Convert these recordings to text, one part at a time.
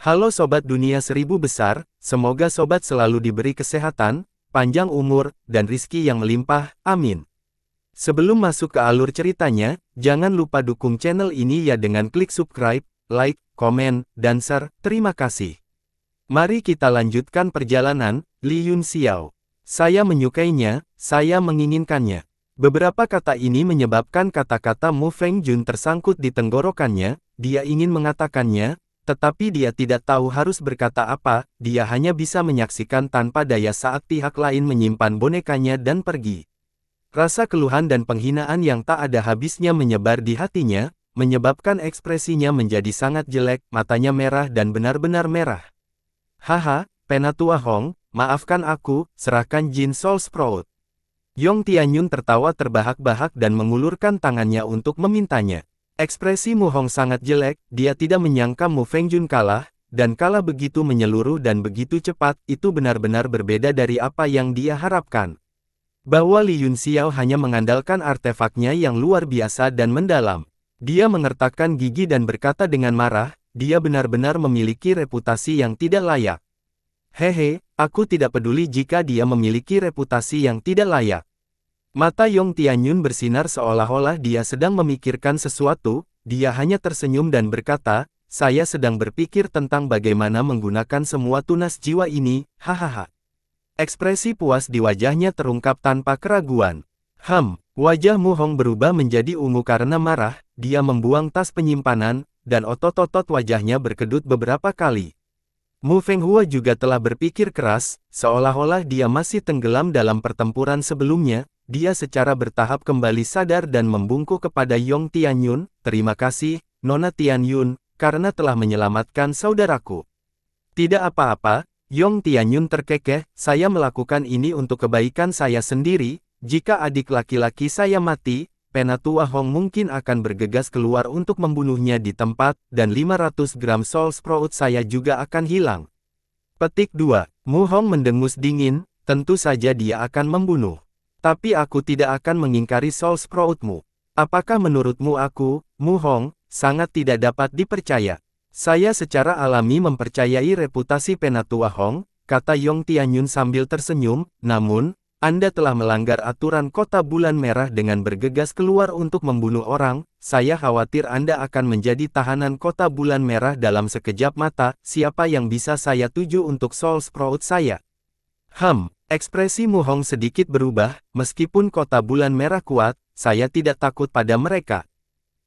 Halo Sobat Dunia Seribu Besar, semoga Sobat selalu diberi kesehatan, panjang umur, dan rizki yang melimpah, amin. Sebelum masuk ke alur ceritanya, jangan lupa dukung channel ini ya dengan klik subscribe, like, komen, dan share, terima kasih. Mari kita lanjutkan perjalanan, Li Yunxiao. Saya menyukainya, saya menginginkannya. Beberapa kata ini menyebabkan kata-kata Mu Fengjun tersangkut di tenggorokannya, dia ingin mengatakannya, tetapi dia tidak tahu harus berkata apa, dia hanya bisa menyaksikan tanpa daya saat pihak lain menyimpan bonekanya dan pergi. Rasa keluhan dan penghinaan yang tak ada habisnya menyebar di hatinya, menyebabkan ekspresinya menjadi sangat jelek, matanya merah dan benar-benar merah. Haha, Penatua Hong, maafkan aku, serahkan Jin Soul Sprout. Yong Tianyun tertawa terbahak-bahak dan mengulurkan tangannya untuk memintanya. Ekspresi Mu Hong sangat jelek, dia tidak menyangka Mu Fengjun kalah, dan kalah begitu menyeluruh dan begitu cepat, itu benar-benar berbeda dari apa yang dia harapkan. Bahwa Li Yunxiao hanya mengandalkan artefaknya yang luar biasa dan mendalam. Dia mengertakkan gigi dan berkata dengan marah, dia benar-benar memiliki reputasi yang tidak layak. Hehe, aku tidak peduli jika dia memiliki reputasi yang tidak layak. Mata Yong Tianyun bersinar seolah-olah dia sedang memikirkan sesuatu, dia hanya tersenyum dan berkata, saya sedang berpikir tentang bagaimana menggunakan semua tunas jiwa ini, hahaha. Ekspresi puas di wajahnya terungkap tanpa keraguan. Wajah Mu Hong berubah menjadi ungu karena marah, dia membuang tas penyimpanan, dan otot-otot wajahnya berkedut beberapa kali. Mu Fenghua juga telah berpikir keras, seolah-olah dia masih tenggelam dalam pertempuran sebelumnya, dia secara bertahap kembali sadar dan membungkuk kepada Yong Tianyun, terima kasih, Nona Tianyun, karena telah menyelamatkan saudaraku. Tidak apa-apa, Yong Tianyun terkekeh, saya melakukan ini untuk kebaikan saya sendiri, jika adik laki-laki saya mati, Penatua Hong mungkin akan bergegas keluar untuk membunuhnya di tempat, dan 500 gram Soul Sprout saya juga akan hilang. Petik 2. Mu Hong mendengus dingin, tentu saja dia akan membunuh. Tapi aku tidak akan mengingkari Soul Sproutmu. Apakah menurutmu aku, Mu Hong, sangat tidak dapat dipercaya? Saya secara alami mempercayai reputasi Penatua Hong, kata Yong Tianyun sambil tersenyum, namun, Anda telah melanggar aturan kota bulan merah dengan bergegas keluar untuk membunuh orang, saya khawatir Anda akan menjadi tahanan kota bulan merah dalam sekejap mata, siapa yang bisa saya tuju untuk Soul Sprout saya? Ekspresi Mu Hong sedikit berubah, meskipun kota bulan merah kuat, saya tidak takut pada mereka.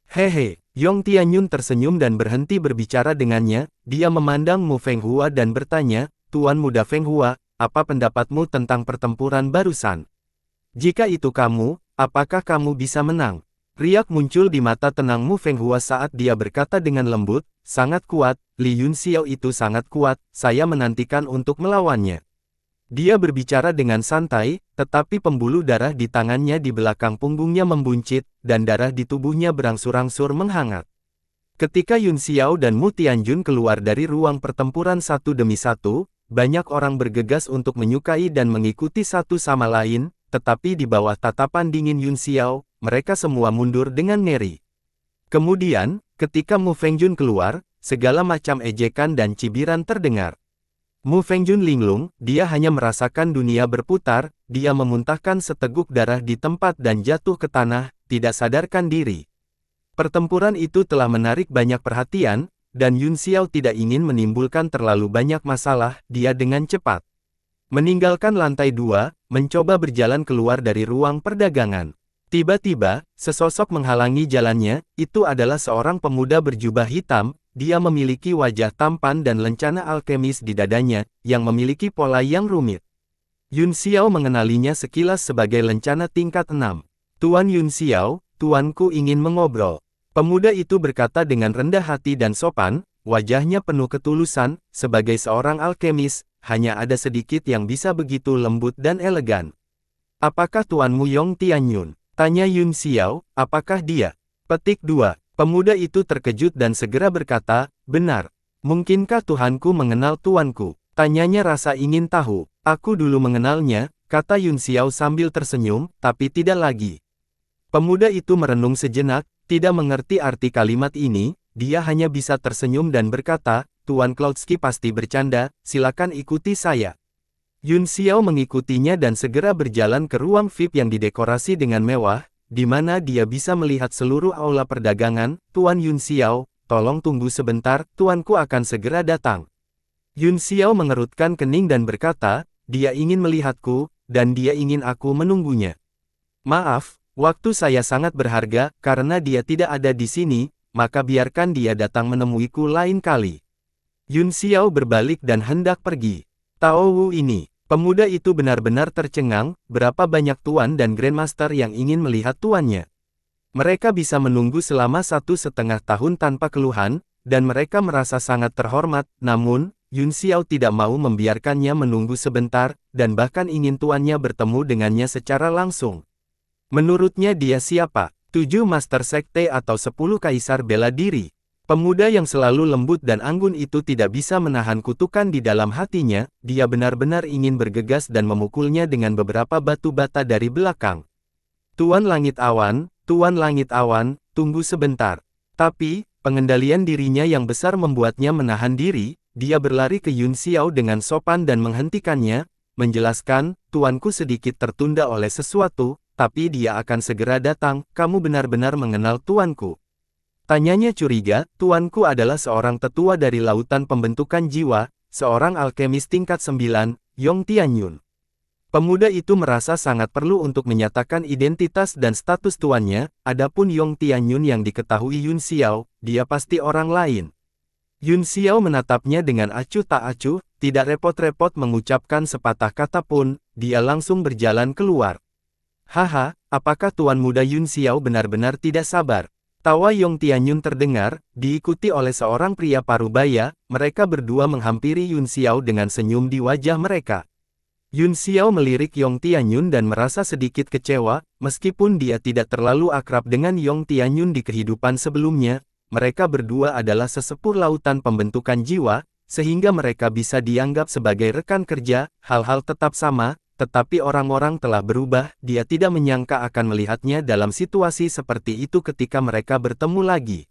Hehe, Yong Tianyun tersenyum dan berhenti berbicara dengannya, dia memandang Mu Fenghua dan bertanya, Tuan Muda Fenghua, apa pendapatmu tentang pertempuran barusan? Jika itu kamu, apakah kamu bisa menang? Riak muncul di mata tenang Mu Fenghua saat dia berkata dengan lembut, sangat kuat, Li Yunxiao itu sangat kuat, saya menantikan untuk melawannya. Dia berbicara dengan santai, tetapi pembuluh darah di tangannya di belakang punggungnya membuncit, dan darah di tubuhnya berangsur-angsur menghangat. Ketika Yunxiao dan Mu Tianjun keluar dari ruang pertempuran satu demi satu, banyak orang bergegas untuk menyukai dan mengikuti satu sama lain, tetapi di bawah tatapan dingin Yunxiao, mereka semua mundur dengan ngeri. Kemudian, ketika Mu Fengjun keluar, segala macam ejekan dan cibiran terdengar. Mu Fengjun linglung, dia hanya merasakan dunia berputar, dia memuntahkan seteguk darah di tempat dan jatuh ke tanah, tidak sadarkan diri. Pertempuran itu telah menarik banyak perhatian, dan Yunxiao tidak ingin menimbulkan terlalu banyak masalah, dia dengan cepat meninggalkan lantai 2, mencoba berjalan keluar dari ruang perdagangan. Tiba-tiba, sesosok menghalangi jalannya, itu adalah seorang pemuda berjubah hitam, dia memiliki wajah tampan dan lencana alkemis di dadanya, yang memiliki pola yang rumit. Yunxiao mengenalinya sekilas sebagai lencana tingkat 6. Tuan Yunxiao, tuanku ingin mengobrol. Pemuda itu berkata dengan rendah hati dan sopan, wajahnya penuh ketulusan, sebagai seorang alkemis, hanya ada sedikit yang bisa begitu lembut dan elegan. Apakah tuanmu Yong Tianyun? Tanya Yunxiao, apakah dia? Petik 2. Pemuda itu terkejut dan segera berkata, benar. Mungkinkah Tuhanku mengenal tuanku? Tanyanya rasa ingin tahu. Aku dulu mengenalnya, kata Yunxiao sambil tersenyum, tapi tidak lagi. Pemuda itu merenung sejenak, tidak mengerti arti kalimat ini, dia hanya bisa tersenyum dan berkata, Tuan Cloudsky pasti bercanda, silakan ikuti saya. Yun Xiao mengikutinya dan segera berjalan ke ruang VIP yang didekorasi dengan mewah, di mana dia bisa melihat seluruh aula perdagangan. Tuan Yun Xiao, tolong tunggu sebentar, tuanku akan segera datang. Yun Xiao mengerutkan kening dan berkata, dia ingin melihatku, dan dia ingin aku menunggunya. Maaf, waktu saya sangat berharga, karena dia tidak ada di sini, maka biarkan dia datang menemuiku lain kali. Yun Xiao berbalik dan hendak pergi. Tao Wu ini, pemuda itu benar-benar tercengang, berapa banyak tuan dan grandmaster yang ingin melihat tuannya. Mereka bisa menunggu selama 1,5 tahun tanpa keluhan, dan mereka merasa sangat terhormat, namun, Yun Xiao tidak mau membiarkannya menunggu sebentar, dan bahkan ingin tuannya bertemu dengannya secara langsung. Menurutnya dia siapa? 7 Master Sekte atau 10 Kaisar bela diri? Pemuda yang selalu lembut dan anggun itu tidak bisa menahan kutukan di dalam hatinya, dia benar-benar ingin bergegas dan memukulnya dengan beberapa batu bata dari belakang. Tuan Langit Awan, tunggu sebentar. Tapi, pengendalian dirinya yang besar membuatnya menahan diri, dia berlari ke Yun Xiao dengan sopan dan menghentikannya, menjelaskan, tuanku sedikit tertunda oleh sesuatu, tapi dia akan segera datang, kamu benar-benar mengenal tuanku. Tanyanya curiga, tuanku adalah seorang tetua dari lautan pembentukan jiwa, seorang alkemis tingkat 9, Yong Tianyun. Pemuda itu merasa sangat perlu untuk menyatakan identitas dan status tuannya, adapun Yong Tianyun yang diketahui Yun Xiao, dia pasti orang lain. Yun Xiao menatapnya dengan acuh tak acuh, tidak repot-repot mengucapkan sepatah kata pun, dia langsung berjalan keluar. Haha, apakah tuan muda Yun Xiao benar-benar tidak sabar? Tawa Yong Tianyun terdengar, diikuti oleh seorang pria parubaya, mereka berdua menghampiri Yun Xiao dengan senyum di wajah mereka. Yun Xiao melirik Yong Tianyun dan merasa sedikit kecewa, meskipun dia tidak terlalu akrab dengan Yong Tianyun di kehidupan sebelumnya, mereka berdua adalah sesepuh lautan pembentukan jiwa, sehingga mereka bisa dianggap sebagai rekan kerja, hal-hal tetap sama. Tetapi orang-orang telah berubah, dia tidak menyangka akan melihatnya dalam situasi seperti itu ketika mereka bertemu lagi.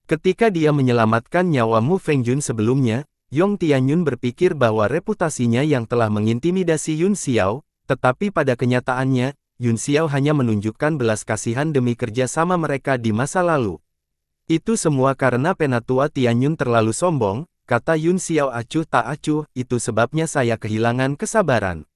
Ketika dia menyelamatkan nyawa Mu Fengjun sebelumnya, Yong Tianyun berpikir bahwa reputasinya yang telah mengintimidasi Yun Xiao, tetapi pada kenyataannya, Yun Xiao hanya menunjukkan belas kasihan demi kerjasama mereka di masa lalu. Itu semua karena Penatua Tianyun terlalu sombong, kata Yun Xiao acuh tak acuh, itu sebabnya saya kehilangan kesabaran.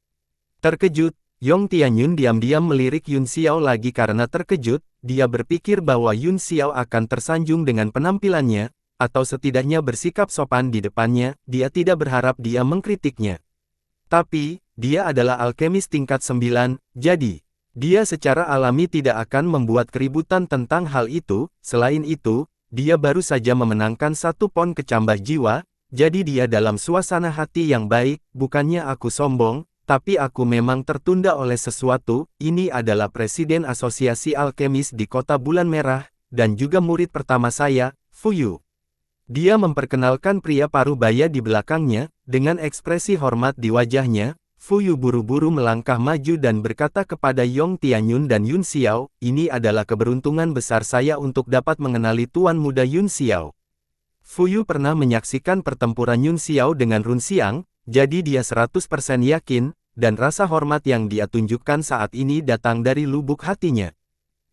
Terkejut, Yong Tianyun diam-diam melirik Yun Xiao lagi karena terkejut, dia berpikir bahwa Yun Xiao akan tersanjung dengan penampilannya, atau setidaknya bersikap sopan di depannya, dia tidak berharap dia mengkritiknya. Tapi, dia adalah alkemis tingkat 9, jadi, dia secara alami tidak akan membuat keributan tentang hal itu, selain itu, dia baru saja memenangkan 1 pon kecambah jiwa, jadi dia dalam suasana hati yang baik, bukannya aku sombong, tapi aku memang tertunda oleh sesuatu, ini adalah Presiden Asosiasi Alkemis di Kota Bulan Merah, dan juga murid pertama saya, Fu Yu. Dia memperkenalkan pria parubaya di belakangnya, dengan ekspresi hormat di wajahnya, Fu Yu buru-buru melangkah maju dan berkata kepada Yong Tianyun dan Yun Xiao, ini adalah keberuntungan besar saya untuk dapat mengenali tuan muda Yun Xiao. Fu Yu pernah menyaksikan pertempuran Yun Xiao dengan Run Xiang, jadi dia 100% yakin, dan rasa hormat yang dia tunjukkan saat ini datang dari lubuk hatinya.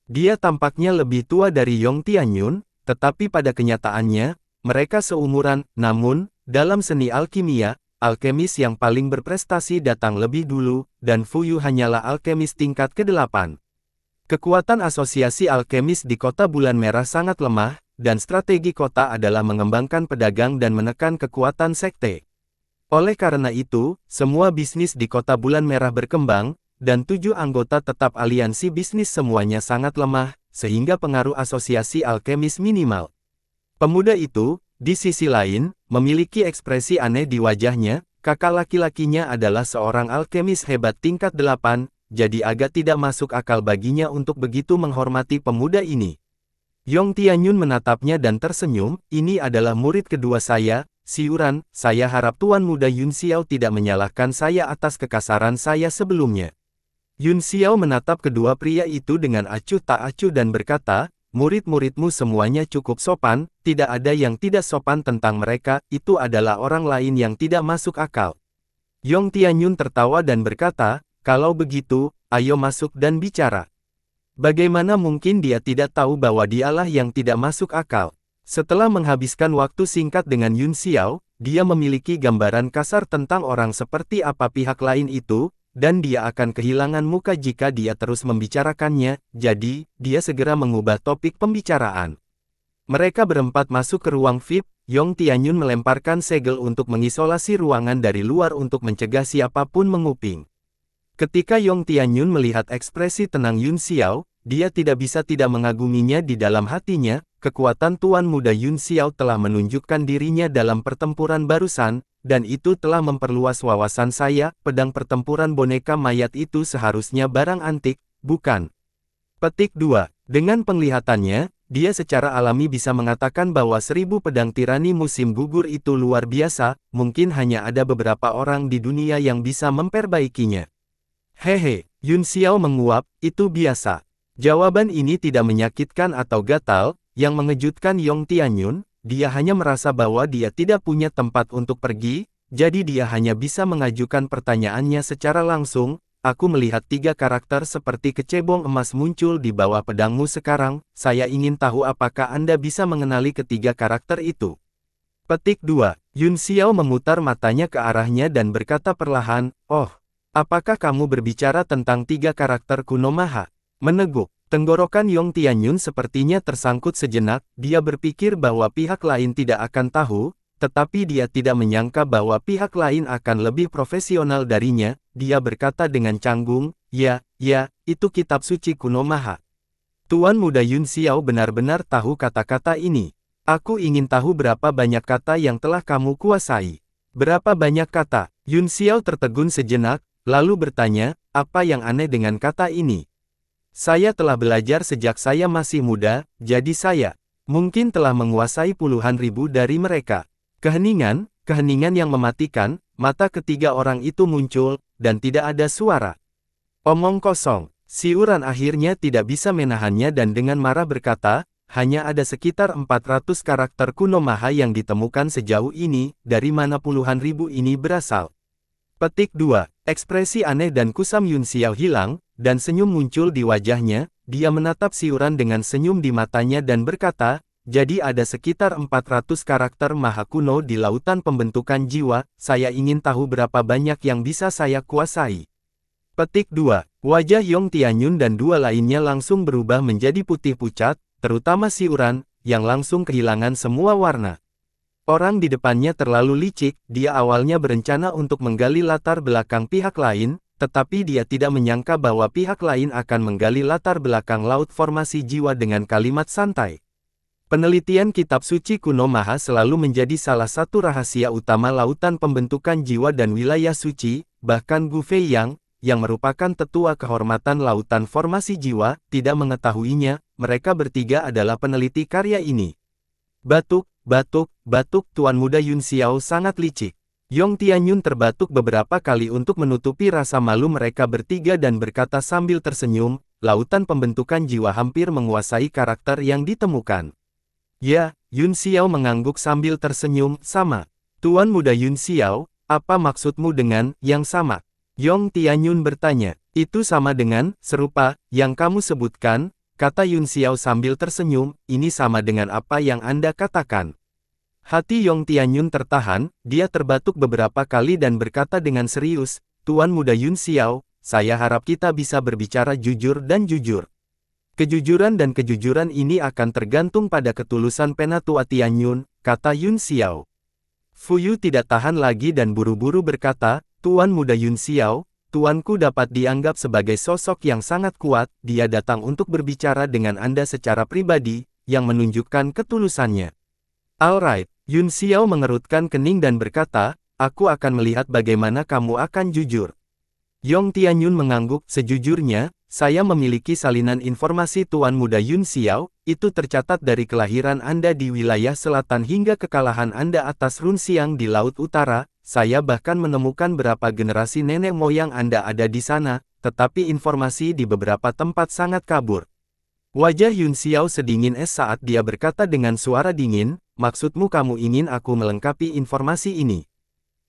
Dia tampaknya lebih tua dari Yong Tianyun, tetapi pada kenyataannya, mereka seumuran, namun, dalam seni alkimia, alkemis yang paling berprestasi datang lebih dulu, dan Fu Yu hanyalah alkemis tingkat ke-8. Kekuatan asosiasi alkemis di Kota Bulan Merah sangat lemah, dan strategi kota adalah mengembangkan pedagang dan menekan kekuatan sekte. Oleh karena itu, semua bisnis di Kota Bulan Merah berkembang, dan 7 anggota tetap aliansi bisnis semuanya sangat lemah, sehingga pengaruh asosiasi alkemis minimal. Pemuda itu, di sisi lain, memiliki ekspresi aneh di wajahnya, kakak laki-lakinya adalah seorang alkemis hebat tingkat 8, jadi agak tidak masuk akal baginya untuk begitu menghormati pemuda ini. Yong Tianyun menatapnya dan tersenyum, ini adalah murid kedua saya, Siuran, saya harap tuan muda Yun Xiao tidak menyalahkan saya atas kekasaran saya sebelumnya. Yun Xiao menatap kedua pria itu dengan acuh tak acuh dan berkata, murid-muridmu semuanya cukup sopan, tidak ada yang tidak sopan tentang mereka, itu adalah orang lain yang tidak masuk akal. Yong Tianyun tertawa dan berkata, kalau begitu, ayo masuk dan bicara. Bagaimana mungkin dia tidak tahu bahwa dialah yang tidak masuk akal? Setelah menghabiskan waktu singkat dengan Yun Xiao, dia memiliki gambaran kasar tentang orang seperti apa pihak lain itu, dan dia akan kehilangan muka jika dia terus membicarakannya, jadi, dia segera mengubah topik pembicaraan. Mereka berempat masuk ke ruang VIP, Yong Tianyun melemparkan segel untuk mengisolasi ruangan dari luar untuk mencegah siapapun menguping. Ketika Yong Tianyun melihat ekspresi tenang Yun Xiao, dia tidak bisa tidak mengaguminya di dalam hatinya, kekuatan Tuan Muda Yun Xiao telah menunjukkan dirinya dalam pertempuran barusan, dan itu telah memperluas wawasan saya, pedang pertempuran boneka mayat itu seharusnya barang antik, bukan? Petik 2. Dengan penglihatannya, dia secara alami bisa mengatakan bahwa 1000 pedang tirani musim gugur itu luar biasa, mungkin hanya ada beberapa orang di dunia yang bisa memperbaikinya. Hehe, Yun Xiao menguap, itu biasa. Jawaban ini tidak menyakitkan atau gatal, yang mengejutkan Yong Tianyun. Dia hanya merasa bahwa dia tidak punya tempat untuk pergi, jadi dia hanya bisa mengajukan pertanyaannya secara langsung. Aku melihat 3 karakter seperti kecebong emas muncul di bawah pedangmu sekarang, saya ingin tahu apakah Anda bisa mengenali ketiga karakter itu. Petik 2. Yun Xiao memutar matanya ke arahnya dan berkata perlahan, oh, apakah kamu berbicara tentang 3 karakter Kunomaha? Meneguk. Tenggorokan Yong Tianyun sepertinya tersangkut sejenak, dia berpikir bahwa pihak lain tidak akan tahu, tetapi dia tidak menyangka bahwa pihak lain akan lebih profesional darinya. Dia berkata dengan canggung, ya, itu kitab suci Kunomaha. Tuan Muda Yun Xiao benar-benar tahu kata-kata ini. Aku ingin tahu berapa banyak kata yang telah kamu kuasai. Berapa banyak kata? Yun Xiao tertegun sejenak, lalu bertanya, apa yang aneh dengan kata ini? Saya telah belajar sejak saya masih muda, jadi saya mungkin telah menguasai puluhan ribu dari mereka. Keheningan yang mematikan, mata ketiga orang itu muncul, dan tidak ada suara. Omong kosong. Si Uran akhirnya tidak bisa menahannya dan dengan marah berkata, hanya ada sekitar 400 karakter Kunomaha yang ditemukan sejauh ini, dari mana puluhan ribu ini berasal. Petik 2. Ekspresi aneh dan kusam Yun Xiao hilang, dan senyum muncul di wajahnya. Dia menatap si Uran dengan senyum di matanya dan berkata, jadi ada sekitar 400 karakter maha kuno di lautan pembentukan jiwa, saya ingin tahu berapa banyak yang bisa saya kuasai. Petik 2. Wajah Yong Tianyun dan 2 lainnya langsung berubah menjadi putih pucat, terutama si Uran, yang langsung kehilangan semua warna. Orang di depannya terlalu licik, dia awalnya berencana untuk menggali latar belakang pihak lain, tetapi dia tidak menyangka bahwa pihak lain akan menggali latar belakang laut formasi jiwa dengan kalimat santai. Penelitian kitab suci Kunomaha selalu menjadi salah satu rahasia utama lautan pembentukan jiwa dan wilayah suci, bahkan Gu Fei yang merupakan tetua kehormatan lautan formasi jiwa, tidak mengetahuinya. Mereka bertiga adalah peneliti karya ini. Batuk, Tuan Muda Yun Xiao sangat licik. Yong Tianyun terbatuk beberapa kali untuk menutupi rasa malu mereka bertiga dan berkata sambil tersenyum, lautan pembentukan jiwa hampir menguasai karakter yang ditemukan. Ya, Yun Xiao mengangguk sambil tersenyum, sama. Tuan Muda Yun Xiao, apa maksudmu dengan yang sama? Yong Tianyun bertanya, itu sama dengan, serupa, yang kamu sebutkan, kata Yun Xiao sambil tersenyum, ini sama dengan apa yang Anda katakan. Hati Yong Tianyun tertahan, dia terbatuk beberapa kali dan berkata dengan serius, Tuan Muda Yun Xiao, saya harap kita bisa berbicara jujur dan jujur. Kejujuran dan kejujuran ini akan tergantung pada ketulusan Penatua Tianyun, kata Yun Xiao. Fuyu tidak tahan lagi dan buru-buru berkata, Tuan Muda Yun Xiao, tuanku dapat dianggap sebagai sosok yang sangat kuat, dia datang untuk berbicara dengan Anda secara pribadi, yang menunjukkan ketulusannya. Alright, Yun Xiao mengerutkan kening dan berkata, aku akan melihat bagaimana kamu akan jujur. Yong Tianyun mengangguk, sejujurnya, saya memiliki salinan informasi Tuan Muda Yun Xiao, itu tercatat dari kelahiran Anda di wilayah selatan hingga kekalahan Anda atas Run Siang di Laut Utara, saya bahkan menemukan berapa generasi nenek moyang Anda ada di sana, tetapi informasi di beberapa tempat sangat kabur. Wajah Yun Xiao sedingin es saat dia berkata dengan suara dingin, maksudmu kamu ingin aku melengkapi informasi ini?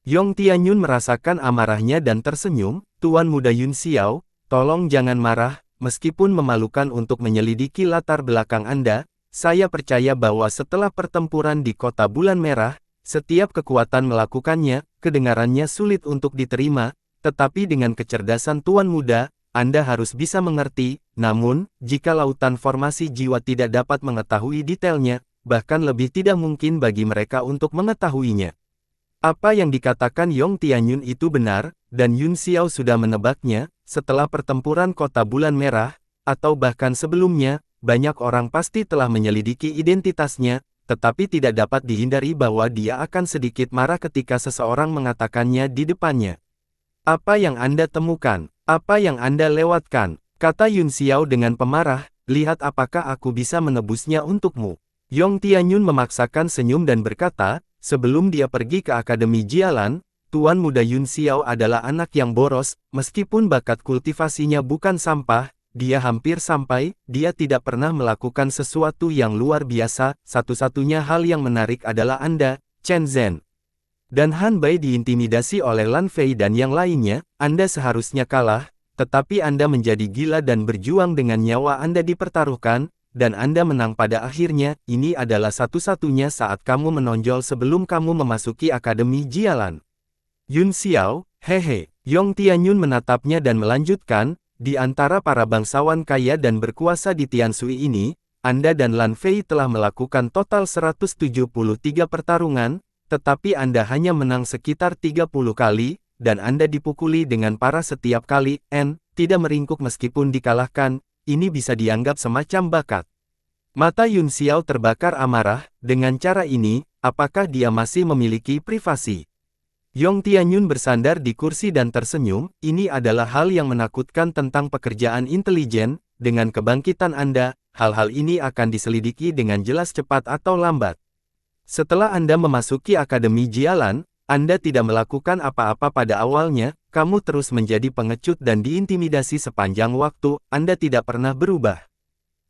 Yong Tianyun merasakan amarahnya dan tersenyum, Tuan Muda Yun Xiao, tolong jangan marah, meskipun memalukan untuk menyelidiki latar belakang Anda, saya percaya bahwa setelah pertempuran di Kota Bulan Merah, setiap kekuatan melakukannya, kedengarannya sulit untuk diterima, tetapi dengan kecerdasan Tuan Muda, Anda harus bisa mengerti, namun, jika lautan formasi jiwa tidak dapat mengetahui detailnya, bahkan lebih tidak mungkin bagi mereka untuk mengetahuinya. Apa yang dikatakan Yong Tianyun itu benar, dan Yun Xiao sudah menebaknya, setelah pertempuran Kota Bulan Merah, atau bahkan sebelumnya, banyak orang pasti telah menyelidiki identitasnya, tetapi tidak dapat dihindari bahwa dia akan sedikit marah ketika seseorang mengatakannya di depannya. Apa yang Anda temukan? Apa yang Anda lewatkan? Kata Yun Xiao dengan pemarah, lihat apakah aku bisa menebusnya untukmu. Yong Tianyun memaksakan senyum dan berkata, sebelum dia pergi ke Akademi Jialan, Tuan Muda Yun Xiao adalah anak yang boros, meskipun bakat kultivasinya bukan sampah, dia hampir sampai, dia tidak pernah melakukan sesuatu yang luar biasa, satu-satunya hal yang menarik adalah Anda, Chen Zhen. Dan Han Bai diintimidasi oleh Lan Fei dan yang lainnya, Anda seharusnya kalah, tetapi Anda menjadi gila dan berjuang dengan nyawa Anda dipertaruhkan, dan Anda menang pada akhirnya, ini adalah satu-satunya saat kamu menonjol sebelum kamu memasuki Akademi Jialan. Yun Xiao, hehe, Yong Tianyun menatapnya dan melanjutkan, di antara para bangsawan kaya dan berkuasa di Tianshui ini, Anda dan Lan Fei telah melakukan total 173 pertarungan, tetapi Anda hanya menang sekitar 30 kali, dan Anda dipukuli dengan parah setiap kali, tidak meringkuk meskipun dikalahkan, ini bisa dianggap semacam bakat. Mata Yun Xiao terbakar amarah, dengan cara ini, apakah dia masih memiliki privasi? Yong Tianyun bersandar di kursi dan tersenyum, ini adalah hal yang menakutkan tentang pekerjaan intelijen, dengan kebangkitan Anda, hal-hal ini akan diselidiki dengan jelas cepat atau lambat. Setelah Anda memasuki Akademi Jialan, Anda tidak melakukan apa-apa pada awalnya, kamu terus menjadi pengecut dan diintimidasi sepanjang waktu, Anda tidak pernah berubah.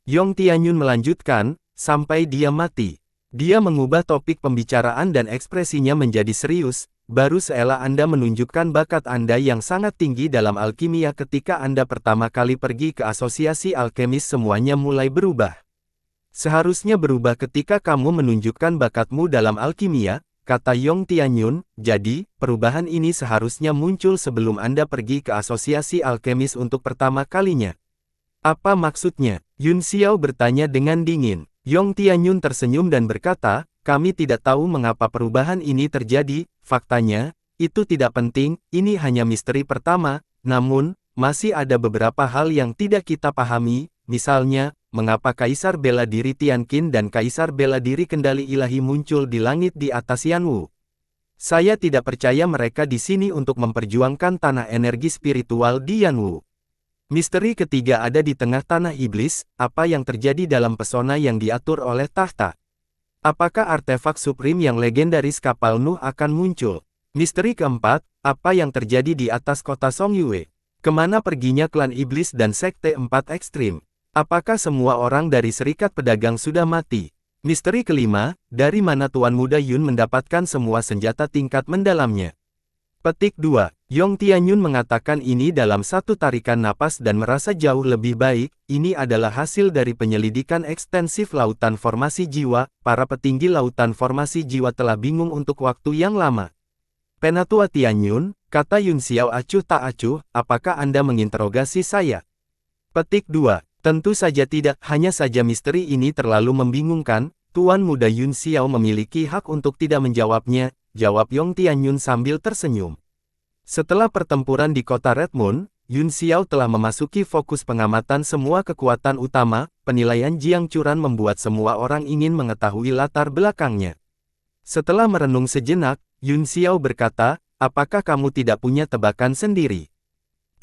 Yong Tianyun melanjutkan, sampai dia mati. Dia mengubah topik pembicaraan dan ekspresinya menjadi serius, baru setelah Anda menunjukkan bakat Anda yang sangat tinggi dalam alkimia ketika Anda pertama kali pergi ke asosiasi alkemis semuanya mulai berubah. Seharusnya berubah ketika kamu menunjukkan bakatmu dalam alkimia, kata Yong Tianyun, jadi, perubahan ini seharusnya muncul sebelum Anda pergi ke asosiasi alkemis untuk pertama kalinya. Apa maksudnya? Yun Xiao bertanya dengan dingin. Yong Tianyun tersenyum dan berkata, kami tidak tahu mengapa perubahan ini terjadi, faktanya, itu tidak penting, ini hanya misteri pertama, namun, masih ada beberapa hal yang tidak kita pahami, misalnya, mengapa Kaisar Bela Diri Tianqin dan Kaisar Bela Diri Kendali Ilahi muncul di langit di atas Yanwu. Saya tidak percaya mereka di sini untuk memperjuangkan tanah energi spiritual di Yanwu. Misteri ketiga ada di tengah tanah iblis, apa yang terjadi dalam pesona yang diatur oleh tahta. Apakah artefak Supreme yang legendaris kapal Nuh akan muncul? Misteri keempat, apa yang terjadi di atas kota Songyue? Kemana perginya klan iblis dan sekte 4 ekstrim? Apakah semua orang dari serikat pedagang sudah mati? Misteri kelima, dari mana Tuan Muda Yun mendapatkan semua senjata tingkat mendalamnya? Petik 2. Yong Tianyun mengatakan ini dalam satu tarikan napas dan merasa jauh lebih baik, ini adalah hasil dari penyelidikan ekstensif lautan formasi jiwa, para petinggi lautan formasi jiwa telah bingung untuk waktu yang lama. Penatua Tianyun, kata Yun Xiao acuh tak acuh, apakah Anda menginterogasi saya? Petik 2. Tentu saja tidak, hanya saja misteri ini terlalu membingungkan, Tuan Muda Yun Xiao memiliki hak untuk tidak menjawabnya, jawab Yong Tianyun sambil tersenyum. Setelah pertempuran di kota Red Moon, Yun Xiao telah memasuki fokus pengamatan semua kekuatan utama, penilaian Jiang Churan membuat semua orang ingin mengetahui latar belakangnya. Setelah merenung sejenak, Yun Xiao berkata, apakah kamu tidak punya tebakan sendiri?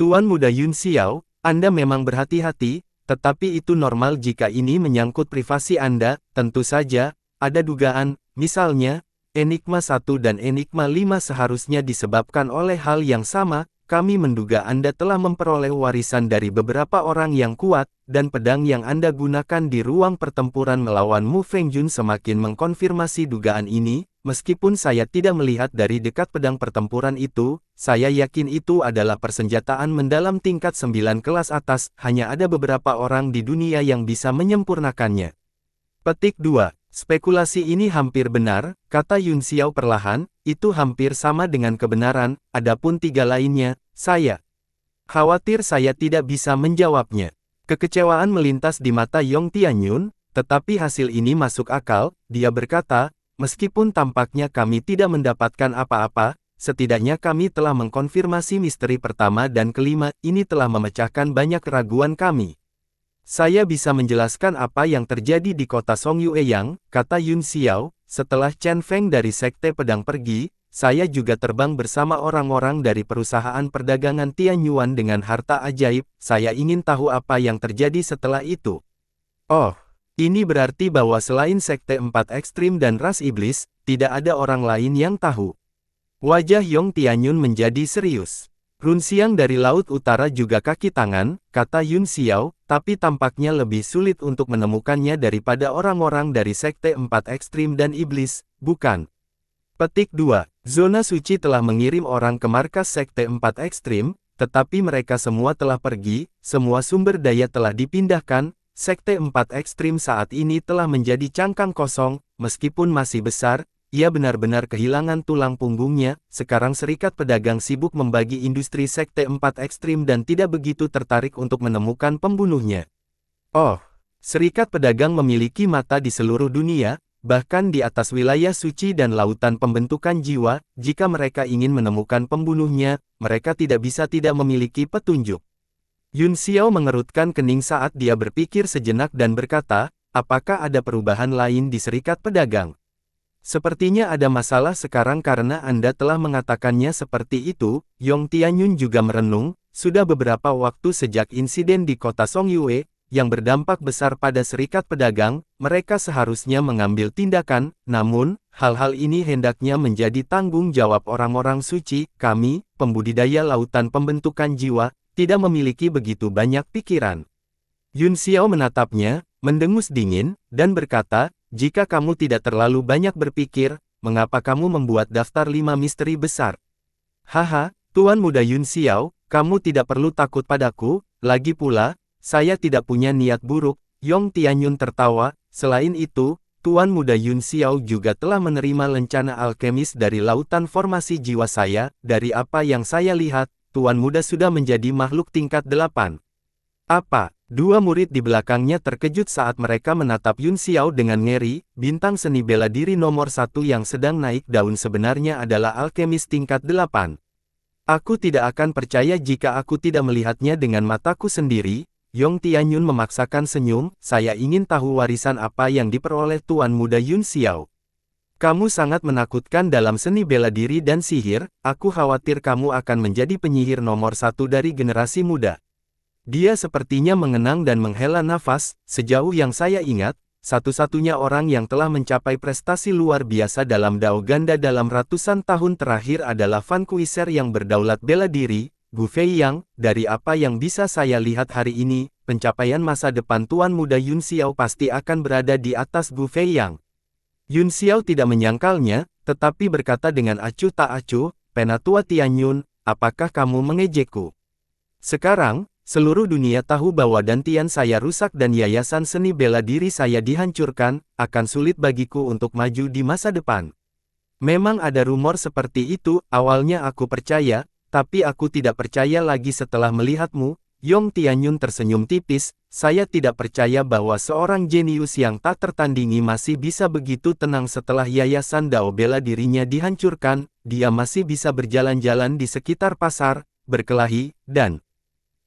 Tuan Muda Yun Xiao, Anda memang berhati-hati, tetapi itu normal jika ini menyangkut privasi Anda, tentu saja, ada dugaan, misalnya, Enigma 1 dan Enigma 5 seharusnya disebabkan oleh hal yang sama, kami menduga Anda telah memperoleh warisan dari beberapa orang yang kuat, dan pedang yang Anda gunakan di ruang pertempuran melawan Mu Fengjun semakin mengkonfirmasi dugaan ini. Meskipun saya tidak melihat dari dekat pedang pertempuran itu, saya yakin itu adalah persenjataan mendalam tingkat 9 kelas atas, hanya ada beberapa orang di dunia yang bisa menyempurnakannya. Petik 2. Spekulasi ini hampir benar, kata Yun Xiao perlahan, itu hampir sama dengan kebenaran, adapun 3 lainnya, saya khawatir saya tidak bisa menjawabnya. Kekecewaan melintas di mata Yong Tianyun, tetapi hasil ini masuk akal, dia berkata, meskipun tampaknya kami tidak mendapatkan apa-apa, setidaknya kami telah mengkonfirmasi misteri pertama dan kelima, ini telah memecahkan banyak keraguan kami. Saya bisa menjelaskan apa yang terjadi di kota Songyueyang, kata Yun Xiao, setelah Chen Feng dari Sekte Pedang pergi, saya juga terbang bersama orang-orang dari perusahaan perdagangan Tianyuan dengan harta ajaib, saya ingin tahu apa yang terjadi setelah itu. Oh. Ini berarti bahwa selain Sekte 4 Ekstrim dan Ras Iblis, tidak ada orang lain yang tahu. Wajah Yong Tianyun menjadi serius. Runsiang dari Laut Utara juga kaki tangan, kata Yun Xiao, tapi tampaknya lebih sulit untuk menemukannya daripada orang-orang dari Sekte 4 Ekstrim dan Iblis, bukan? Petik 2. Zona Suci telah mengirim orang ke markas Sekte 4 Ekstrim, tetapi mereka semua telah pergi, semua sumber daya telah dipindahkan. Sekte 4 Ekstrim saat ini telah menjadi cangkang kosong, meskipun masih besar, ia benar-benar kehilangan tulang punggungnya. Sekarang Serikat Pedagang sibuk membagi industri Sekte 4 Ekstrim dan tidak begitu tertarik untuk menemukan pembunuhnya. Oh, Serikat Pedagang memiliki mata di seluruh dunia, bahkan di atas wilayah suci dan lautan pembentukan jiwa. Jika mereka ingin menemukan pembunuhnya, mereka tidak bisa tidak memiliki petunjuk. Yun Xiao mengerutkan kening saat dia berpikir sejenak dan berkata, apakah ada perubahan lain di Serikat Pedagang? Sepertinya ada masalah sekarang karena Anda telah mengatakannya seperti itu. Yong Tianyun juga merenung, sudah beberapa waktu sejak insiden di kota Songyue, yang berdampak besar pada Serikat Pedagang, mereka seharusnya mengambil tindakan, namun, hal-hal ini hendaknya menjadi tanggung jawab orang-orang suci, kami, pembudidaya lautan pembentukan jiwa, tidak memiliki begitu banyak pikiran. Yun Xiao menatapnya, mendengus dingin, dan berkata, jika kamu tidak terlalu banyak berpikir, mengapa kamu membuat daftar 5 misteri besar? Haha, Tuan Muda Yun Xiao, kamu tidak perlu takut padaku, lagi pula, saya tidak punya niat buruk. Yong Tianyun tertawa, selain itu, Tuan Muda Yun Xiao juga telah menerima lencana alkemis dari lautan formasi jiwa saya, dari apa yang saya lihat, Tuan Muda sudah menjadi makhluk tingkat 8. Apa? Dua murid di belakangnya terkejut saat mereka menatap Yun Xiao dengan ngeri. Bintang seni bela diri nomor 1 yang sedang naik daun sebenarnya adalah alkemis tingkat 8. Aku tidak akan percaya jika aku tidak melihatnya dengan mataku sendiri. Yong Tianyun memaksakan senyum, saya ingin tahu warisan apa yang diperoleh Tuan Muda Yun Xiao. Kamu sangat menakutkan dalam seni bela diri dan sihir, aku khawatir kamu akan menjadi penyihir nomor 1 dari generasi muda. Dia sepertinya mengenang dan menghela nafas, sejauh yang saya ingat, satu-satunya orang yang telah mencapai prestasi luar biasa dalam Dao Ganda dalam ratusan tahun terakhir adalah Fan Kuiser yang berdaulat bela diri, Gu Feiyang. Dari apa yang bisa saya lihat hari ini, pencapaian masa depan Tuan Muda Yun Xiao pasti akan berada di atas Gu Feiyang. Yun Xiao tidak menyangkalnya, tetapi berkata dengan acuh tak acuh, Penatua Tianyun, apakah kamu mengejekku? Sekarang, seluruh dunia tahu bahwa dantian saya rusak dan yayasan seni bela diri saya dihancurkan, akan sulit bagiku untuk maju di masa depan. Memang ada rumor seperti itu, awalnya aku percaya, tapi aku tidak percaya lagi setelah melihatmu. Yong Tianyun tersenyum tipis, saya tidak percaya bahwa seorang jenius yang tak tertandingi masih bisa begitu tenang setelah yayasan Dao bela dirinya dihancurkan, dia masih bisa berjalan-jalan di sekitar pasar, berkelahi, dan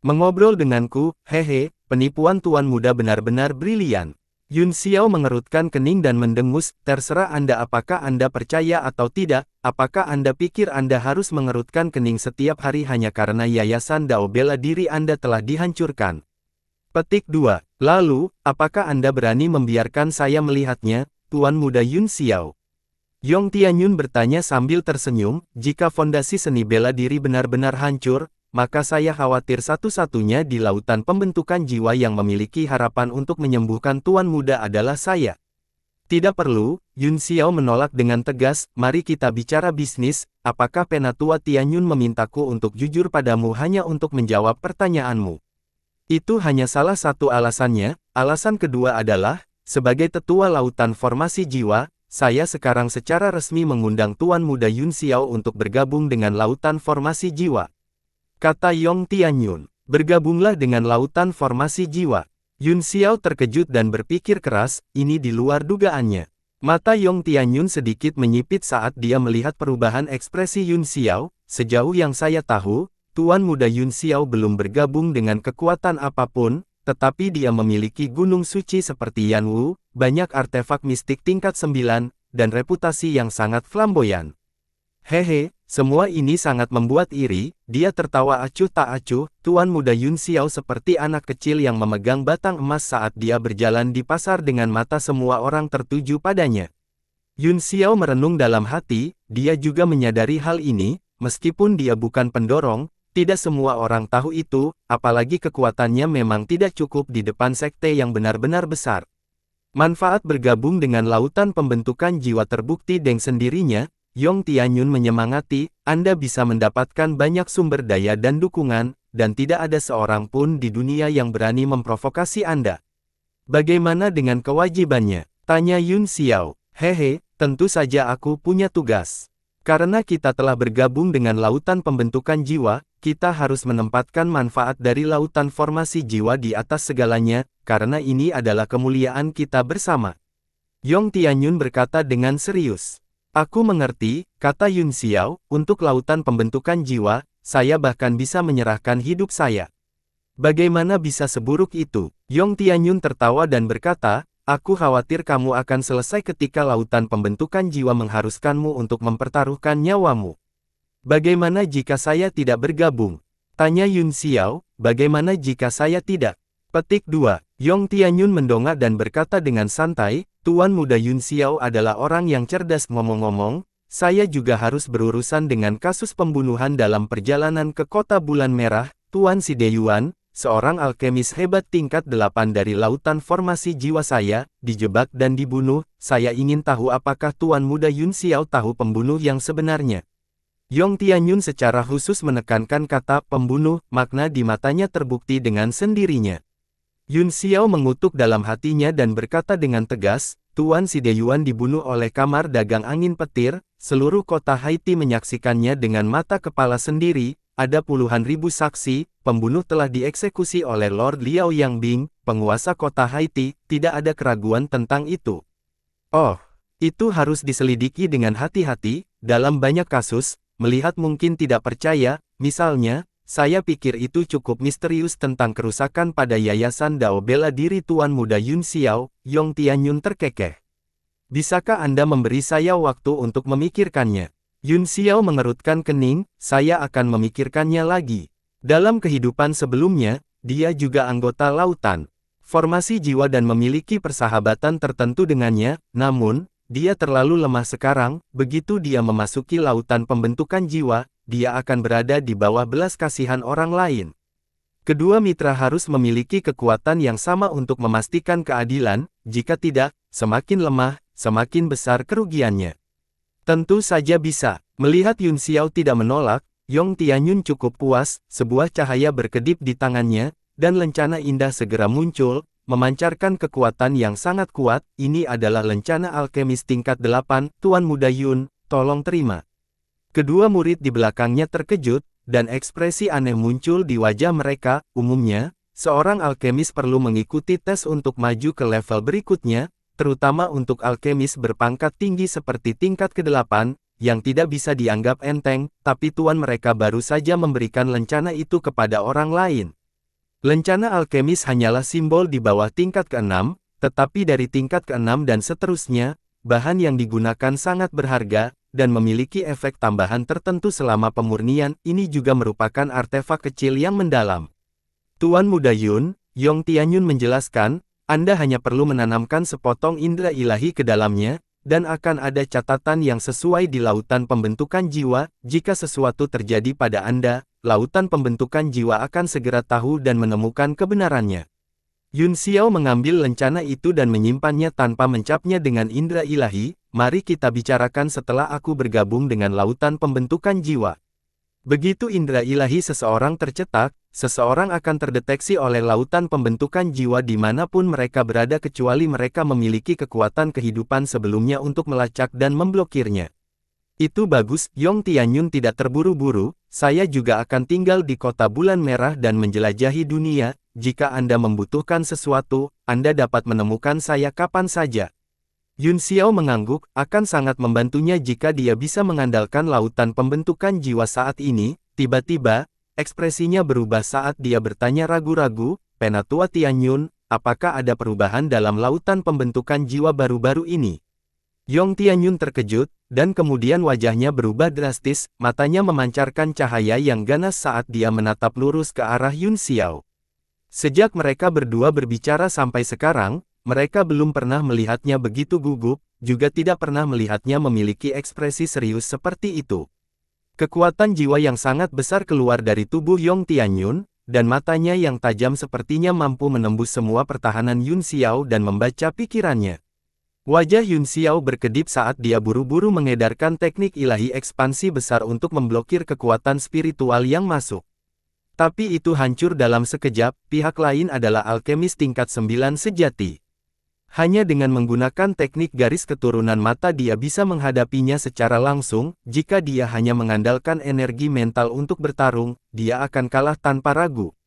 mengobrol denganku. Hehe, penipuan Tuan Muda benar-benar brilian. Yun Xiao mengerutkan kening dan mendengus, terserah Anda apakah Anda percaya atau tidak, apakah Anda pikir Anda harus mengerutkan kening setiap hari hanya karena yayasan Dao bela diri Anda telah dihancurkan. Petik 2. Lalu, apakah Anda berani membiarkan saya melihatnya, Tuan Muda Yun Xiao? Yong Tianyun bertanya sambil tersenyum, jika fondasi seni bela diri benar-benar hancur, maka saya khawatir satu-satunya di lautan pembentukan jiwa yang memiliki harapan untuk menyembuhkan tuan muda adalah saya. Tidak perlu, Yun Xiao menolak dengan tegas, mari kita bicara bisnis, apakah Penatua Tianyun memintaku untuk jujur padamu hanya untuk menjawab pertanyaanmu? Itu hanya salah satu alasannya, alasan kedua adalah, sebagai tetua lautan formasi jiwa, saya sekarang secara resmi mengundang Tuan Muda Yun Xiao untuk bergabung dengan lautan formasi jiwa. Kata Yong Tianyun, bergabunglah dengan lautan formasi jiwa. Yun Xiao terkejut dan berpikir keras, ini di luar dugaannya. Mata Yong Tianyun sedikit menyipit saat dia melihat perubahan ekspresi Yun Xiao. Sejauh yang saya tahu, Tuan Muda Yun Xiao belum bergabung dengan kekuatan apapun, tetapi dia memiliki gunung suci seperti Yanwu, banyak artefak mistik tingkat 9, dan reputasi yang sangat flamboyan. Hehe, semua ini sangat membuat iri, dia tertawa acuh tak acuh, Tuan Muda Yun Xiao seperti anak kecil yang memegang batang emas saat dia berjalan di pasar dengan mata semua orang tertuju padanya. Yun Xiao merenung dalam hati, dia juga menyadari hal ini, meskipun dia bukan pendorong, tidak semua orang tahu itu, apalagi kekuatannya memang tidak cukup di depan sekte yang benar-benar besar. Manfaat bergabung dengan lautan pembentukan jiwa terbukti dengan sendirinya, Yong Tianyun menyemangati, Anda bisa mendapatkan banyak sumber daya dan dukungan, dan tidak ada seorang pun di dunia yang berani memprovokasi Anda. Bagaimana dengan kewajibannya? Tanya Yun Xiao. Hehe, tentu saja aku punya tugas. Karena kita telah bergabung dengan lautan pembentukan jiwa, kita harus menempatkan manfaat dari lautan formasi jiwa di atas segalanya, karena ini adalah kemuliaan kita bersama. Yong Tianyun berkata dengan serius. Aku mengerti, kata Yun Xiao, untuk lautan pembentukan jiwa, saya bahkan bisa menyerahkan hidup saya. Bagaimana bisa seburuk itu? Yong Tianyun tertawa dan berkata, aku khawatir kamu akan selesai ketika lautan pembentukan jiwa mengharuskanmu untuk mempertaruhkan nyawamu. Bagaimana jika saya tidak bergabung? Tanya Yun Xiao, bagaimana jika saya tidak? Petik 2. Yong Tianyun mendongak dan berkata dengan santai, Tuan Muda Yun Xiao adalah orang yang cerdas. Ngomong-ngomong, saya juga harus berurusan dengan kasus pembunuhan dalam perjalanan ke kota Bulan Merah, Tuan Sideyuan, seorang alkemis hebat tingkat 8 dari lautan formasi jiwa saya, dijebak dan dibunuh. Saya ingin tahu apakah Tuan Muda Yun Xiao tahu pembunuh yang sebenarnya. Yong Tianyun secara khusus menekankan kata pembunuh, makna di matanya terbukti dengan sendirinya. Yun Xiao mengutuk dalam hatinya dan berkata dengan tegas, Tuan Sideyuan dibunuh oleh kamar dagang angin petir, seluruh kota Haiti menyaksikannya dengan mata kepala sendiri, ada puluhan ribu saksi, pembunuh telah dieksekusi oleh Lord Liao Yangbing, penguasa kota Haiti, tidak ada keraguan tentang itu. Oh, itu harus diselidiki dengan hati-hati, dalam banyak kasus, melihat mungkin tidak percaya, misalnya, saya pikir itu cukup misterius tentang kerusakan pada Yayasan Dao Bela Diri Tuan Muda Yun Xiao, Yong Tianyun terkekeh. Bisakah Anda memberi saya waktu untuk memikirkannya? Yun Xiao mengerutkan kening, saya akan memikirkannya lagi. Dalam kehidupan sebelumnya, dia juga anggota lautan formasi jiwa dan memiliki persahabatan tertentu dengannya, namun, dia terlalu lemah sekarang, begitu dia memasuki lautan pembentukan jiwa, dia akan berada di bawah belas kasihan orang lain. Kedua mitra harus memiliki kekuatan yang sama untuk memastikan keadilan, jika tidak, semakin lemah, semakin besar kerugiannya. Tentu saja bisa. Melihat Yun Xiao tidak menolak, Yong Tianyun cukup puas, sebuah cahaya berkedip di tangannya, dan lencana indah segera muncul, memancarkan kekuatan yang sangat kuat. Ini adalah lencana alkemis tingkat 8, Tuan Muda Yun, tolong terima. Kedua murid di belakangnya terkejut, dan ekspresi aneh muncul di wajah mereka. Umumnya, seorang alkemis perlu mengikuti tes untuk maju ke level berikutnya, terutama untuk alkemis berpangkat tinggi seperti tingkat ke-8, yang tidak bisa dianggap enteng, tapi tuan mereka baru saja memberikan lencana itu kepada orang lain. Lencana alkemis hanyalah simbol di bawah tingkat ke-6, tetapi dari tingkat ke-6 dan seterusnya, bahan yang digunakan sangat berharga, dan memiliki efek tambahan tertentu selama pemurnian. Ini juga merupakan artefak kecil yang mendalam. Tuan Muda Yun, Yong Tianyun menjelaskan, Anda hanya perlu menanamkan sepotong indera ilahi ke dalamnya, dan akan ada catatan yang sesuai di lautan pembentukan jiwa. Jika sesuatu terjadi pada Anda, lautan pembentukan jiwa akan segera tahu dan menemukan kebenarannya. Yun Xiao mengambil lencana itu dan menyimpannya tanpa mencapnya dengan indera ilahi. Mari kita bicarakan setelah aku bergabung dengan lautan pembentukan jiwa. Begitu indera ilahi seseorang tercetak, seseorang akan terdeteksi oleh lautan pembentukan jiwa dimanapun mereka berada kecuali mereka memiliki kekuatan kehidupan sebelumnya untuk melacak dan memblokirnya. Itu bagus, Yong Tianyun tidak terburu-buru, saya juga akan tinggal di kota bulan merah dan menjelajahi dunia. Jika Anda membutuhkan sesuatu, Anda dapat menemukan saya kapan saja. Yun Xiao mengangguk, akan sangat membantunya jika dia bisa mengandalkan lautan pembentukan jiwa saat ini. Tiba-tiba, ekspresinya berubah saat dia bertanya ragu-ragu, Penatua Tianyun, apakah ada perubahan dalam lautan pembentukan jiwa baru-baru ini? Yong Tianyun terkejut, dan kemudian wajahnya berubah drastis, matanya memancarkan cahaya yang ganas saat dia menatap lurus ke arah Yun Xiao. Sejak mereka berdua berbicara sampai sekarang, mereka belum pernah melihatnya begitu gugup, juga tidak pernah melihatnya memiliki ekspresi serius seperti itu. Kekuatan jiwa yang sangat besar keluar dari tubuh Yong Tianyun, dan matanya yang tajam sepertinya mampu menembus semua pertahanan Yun Xiao dan membaca pikirannya. Wajah Yun Xiao berkedip saat dia buru-buru mengedarkan teknik ilahi ekspansi besar untuk memblokir kekuatan spiritual yang masuk. Tapi itu hancur dalam sekejap. Pihak lain adalah alkemis tingkat 9 sejati. Hanya dengan menggunakan teknik garis keturunan mata dia bisa menghadapinya secara langsung. Jika dia hanya mengandalkan energi mental untuk bertarung, dia akan kalah tanpa ragu.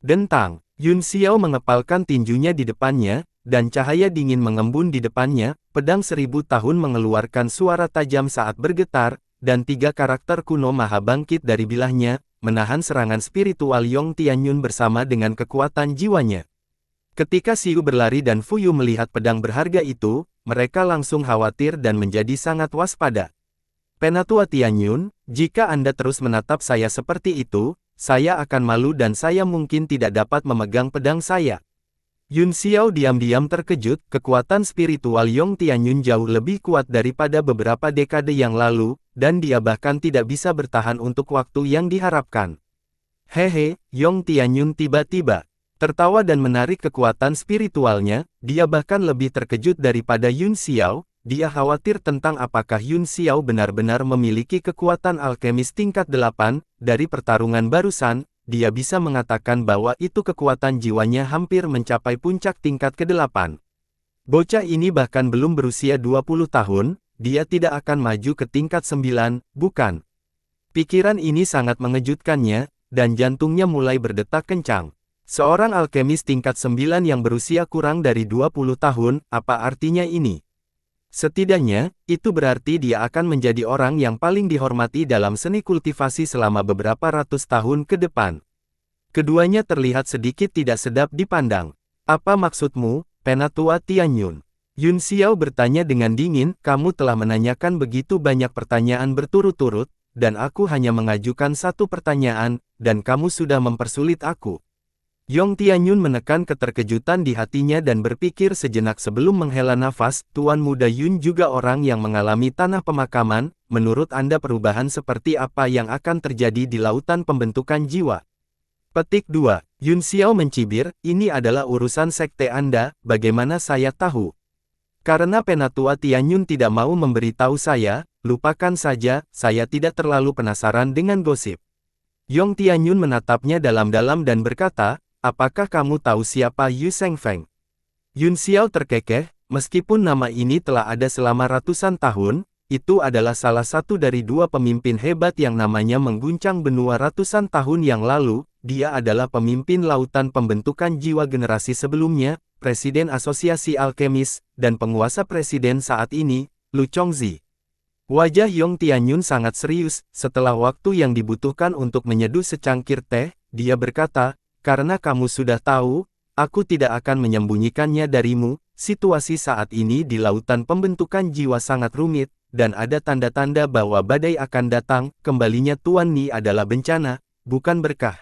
Dentang, Yun Xiao mengepalkan tinjunya di depannya, dan cahaya dingin mengembun di depannya. Pedang 1000 tahun mengeluarkan suara tajam saat bergetar, dan 3 karakter kuno maha bangkit dari bilahnya, menahan serangan spiritual Yong Tianyun bersama dengan kekuatan jiwanya. Ketika Xiu berlari dan Fuyu melihat pedang berharga itu, mereka langsung khawatir dan menjadi sangat waspada. Penatua Tianyun, jika Anda terus menatap saya seperti itu, saya akan malu dan saya mungkin tidak dapat memegang pedang saya. Yun Xiao diam-diam terkejut, kekuatan spiritual Yong Tianyun jauh lebih kuat daripada beberapa dekade yang lalu, dan dia bahkan tidak bisa bertahan untuk waktu yang diharapkan. Hehe, Yong Tianyun tiba-tiba tertawa dan menarik kekuatan spiritualnya. Dia bahkan lebih terkejut daripada Yun Xiao. Dia khawatir tentang apakah Yun Xiao benar-benar memiliki kekuatan alkemis tingkat 8. Dari pertarungan barusan, dia bisa mengatakan bahwa itu kekuatan jiwanya hampir mencapai puncak tingkat ke-8. Bocah ini bahkan belum berusia 20 tahun, dia tidak akan maju ke tingkat 9, bukan? Pikiran ini sangat mengejutkannya, dan jantungnya mulai berdetak kencang. Seorang alkemis tingkat 9 yang berusia kurang dari 20 tahun, apa artinya ini? Setidaknya, itu berarti dia akan menjadi orang yang paling dihormati dalam seni kultivasi selama beberapa ratus tahun ke depan. Keduanya terlihat sedikit tidak sedap dipandang. Apa maksudmu, Penatua Tianyun? Yun Xiao bertanya dengan dingin, kamu telah menanyakan begitu banyak pertanyaan berturut-turut, dan aku hanya mengajukan satu pertanyaan, dan kamu sudah mempersulit aku. Yong Tianyun menekan keterkejutan di hatinya dan berpikir sejenak sebelum menghela nafas. Tuan Muda Yun juga orang yang mengalami tanah pemakaman. Menurut Anda perubahan seperti apa yang akan terjadi di lautan pembentukan jiwa? Petik 2. Yun Xiao mencibir, ini adalah urusan sekte Anda, bagaimana saya tahu? Karena Penatua Tianyun tidak mau memberitahu saya, lupakan saja, saya tidak terlalu penasaran dengan gosip. Yong Tianyun menatapnya dalam-dalam dan berkata, apakah kamu tahu siapa Yu Shengfeng? Yun Xiao terkekeh, meskipun nama ini telah ada selama ratusan tahun, itu adalah salah satu dari 2 pemimpin hebat yang namanya mengguncang benua ratusan tahun yang lalu. Dia adalah pemimpin lautan pembentukan jiwa generasi sebelumnya, Presiden Asosiasi Alkemis, dan penguasa presiden saat ini, Lu Chongzi. Wajah Yong Tianyun sangat serius. Setelah waktu yang dibutuhkan untuk menyeduh secangkir teh, dia berkata, karena kamu sudah tahu, aku tidak akan menyembunyikannya darimu. Situasi saat ini di lautan pembentukan jiwa sangat rumit, dan ada tanda-tanda bahwa badai akan datang. Kembalinya Tuan Ni adalah bencana, bukan berkah.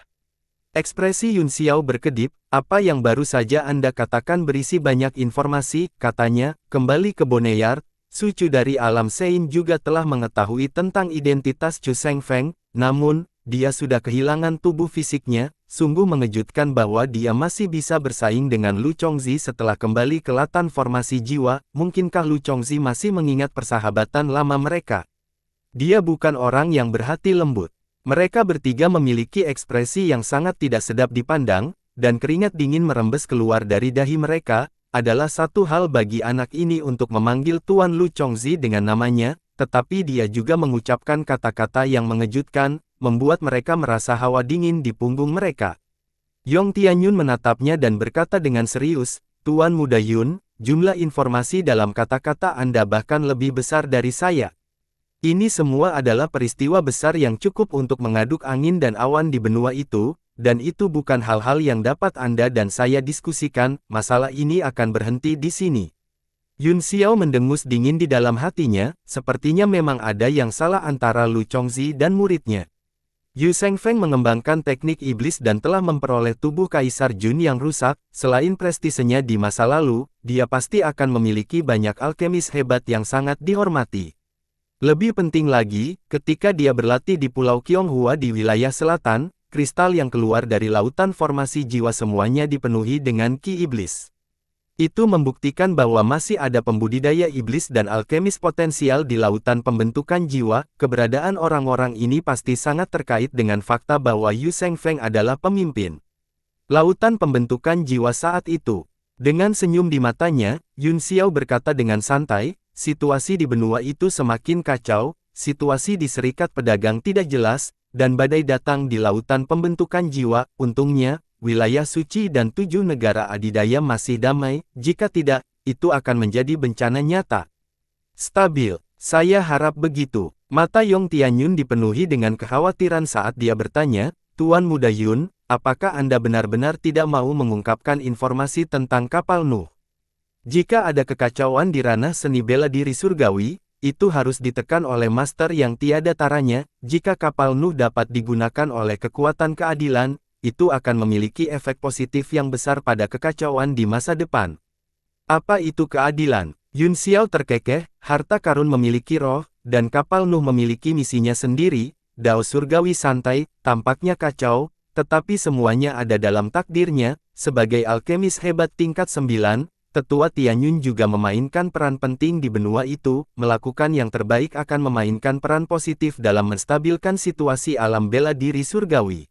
Ekspresi Yun Xiao berkedip, apa yang baru saja Anda katakan berisi banyak informasi, katanya, kembali ke Boneyard. Sucu dari alam Sein juga telah mengetahui tentang identitas Chu Shengfeng, namun, dia sudah kehilangan tubuh fisiknya. Sungguh mengejutkan bahwa dia masih bisa bersaing dengan Lu Chongzi setelah kembali ke Latan Formasi Jiwa. Mungkinkah Lu Chongzi masih mengingat persahabatan lama mereka? Dia bukan orang yang berhati lembut. Mereka bertiga memiliki ekspresi yang sangat tidak sedap dipandang, dan keringat dingin merembes keluar dari dahi mereka. Adalah satu hal bagi anak ini untuk memanggil Tuan Lu Chongzi dengan namanya, tetapi dia juga mengucapkan kata-kata yang mengejutkan, membuat mereka merasa hawa dingin di punggung mereka. Yong Tianyun menatapnya dan berkata dengan serius, "Tuan Muda Yun, jumlah informasi dalam kata-kata Anda bahkan lebih besar dari saya. Ini semua adalah peristiwa besar yang cukup untuk mengaduk angin dan awan di benua itu, dan itu bukan hal-hal yang dapat Anda dan saya diskusikan. Masalah ini akan berhenti di sini." Yun Xiao mendengus dingin di dalam hatinya, sepertinya memang ada yang salah antara Lu Chongzi dan muridnya. Yu Shengfeng mengembangkan teknik iblis dan telah memperoleh tubuh Kaisar Jun yang rusak. Selain prestisenya di masa lalu, dia pasti akan memiliki banyak alkemis hebat yang sangat dihormati. Lebih penting lagi, ketika dia berlatih di Pulau Qionghua di wilayah selatan, kristal yang keluar dari lautan formasi jiwa semuanya dipenuhi dengan ki iblis. Itu membuktikan bahwa masih ada pembudidaya iblis dan alkemis potensial di lautan pembentukan jiwa. Keberadaan orang-orang ini pasti sangat terkait dengan fakta bahwa Yu Shengfeng adalah pemimpin lautan pembentukan jiwa saat itu. Dengan senyum di matanya, Yun Xiao berkata dengan santai, "Situasi di benua itu semakin kacau, situasi di Serikat Pedagang tidak jelas, dan badai datang di lautan pembentukan jiwa. Untungnya, wilayah suci dan 7 negara adidaya masih damai. Jika tidak, itu akan menjadi bencana nyata." "Stabil, saya harap begitu." Mata Yong Tianyun dipenuhi dengan kekhawatiran saat dia bertanya, "Tuan Muda Yun, apakah Anda benar-benar tidak mau mengungkapkan informasi tentang kapal Nuh? Jika ada kekacauan di ranah seni bela diri surgawi, itu harus ditekan oleh master yang tiada taranya. Jika kapal Nuh dapat digunakan oleh kekuatan keadilan, itu akan memiliki efek positif yang besar pada kekacauan di masa depan." "Apa itu keadilan?" Yun Xiao terkekeh. "Harta karun memiliki roh, dan kapal Nuh memiliki misinya sendiri. Dao surgawi santai, tampaknya kacau, tetapi semuanya ada dalam takdirnya." Sebagai alkemis hebat tingkat 9, Tetua Tianyun juga memainkan peran penting di benua itu. Melakukan yang terbaik akan memainkan peran positif dalam menstabilkan situasi alam bela diri surgawi.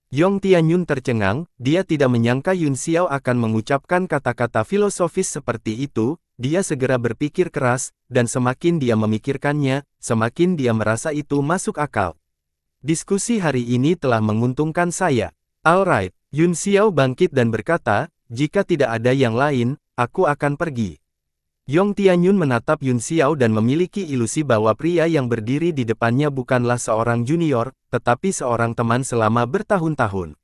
Yong Tianyun tercengang, dia tidak menyangka Yun Xiao akan mengucapkan kata-kata filosofis seperti itu. Dia segera berpikir keras, dan semakin dia memikirkannya, semakin dia merasa itu masuk akal. "Diskusi hari ini telah menguntungkan saya." "Alright." Yun Xiao bangkit dan berkata, "Jika tidak ada yang lain, aku akan pergi." Yong Tianyun menatap Yun Xiao dan memiliki ilusi bahwa pria yang berdiri di depannya bukanlah seorang junior, tetapi seorang teman selama bertahun-tahun.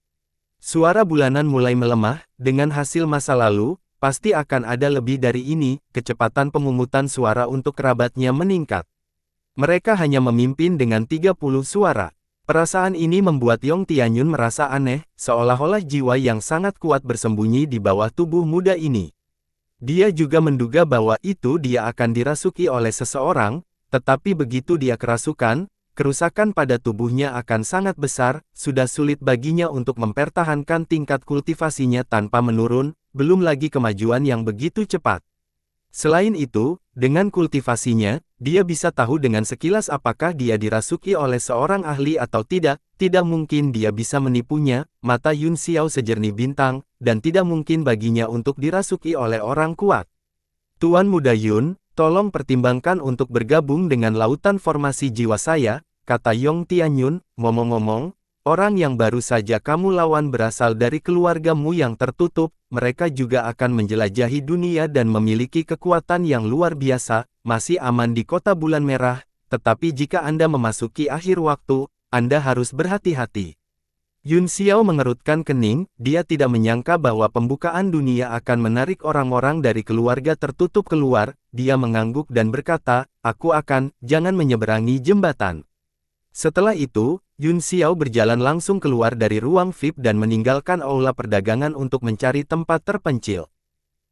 Suara bulanan mulai melemah. Dengan hasil masa lalu, pasti akan ada lebih dari ini. Kecepatan pemungutan suara untuk kerabatnya meningkat. Mereka hanya memimpin dengan 30 suara. Perasaan ini membuat Yong Tianyun merasa aneh, seolah-olah jiwa yang sangat kuat bersembunyi di bawah tubuh muda ini. Dia juga menduga bahwa itu dia akan dirasuki oleh seseorang, tetapi begitu dia kerasukan, kerusakan pada tubuhnya akan sangat besar. Sudah sulit baginya untuk mempertahankan tingkat kultivasinya tanpa menurun, belum lagi kemajuan yang begitu cepat. Selain itu, dengan kultivasinya, dia bisa tahu dengan sekilas apakah dia dirasuki oleh seorang ahli atau tidak. Tidak mungkin dia bisa menipunya. Mata Yun Xiao sejernih bintang, dan tidak mungkin baginya untuk dirasuki oleh orang kuat. "Tuan Muda Yun, tolong pertimbangkan untuk bergabung dengan lautan formasi jiwa saya," kata Yong Tianyun. "Ngomong-ngomong, orang yang baru saja kamu lawan berasal dari keluargamu yang tertutup. Mereka juga akan menjelajahi dunia dan memiliki kekuatan yang luar biasa. Masih aman di kota bulan merah, tetapi jika Anda memasuki akhir waktu, Anda harus berhati-hati." Yun Xiao mengerutkan kening. Dia tidak menyangka bahwa pembukaan dunia akan menarik orang-orang dari keluarga tertutup keluar. Dia mengangguk dan berkata, jangan menyeberangi jembatan." Setelah itu, Yun Xiao berjalan langsung keluar dari ruang VIP dan meninggalkan aula perdagangan untuk mencari tempat terpencil.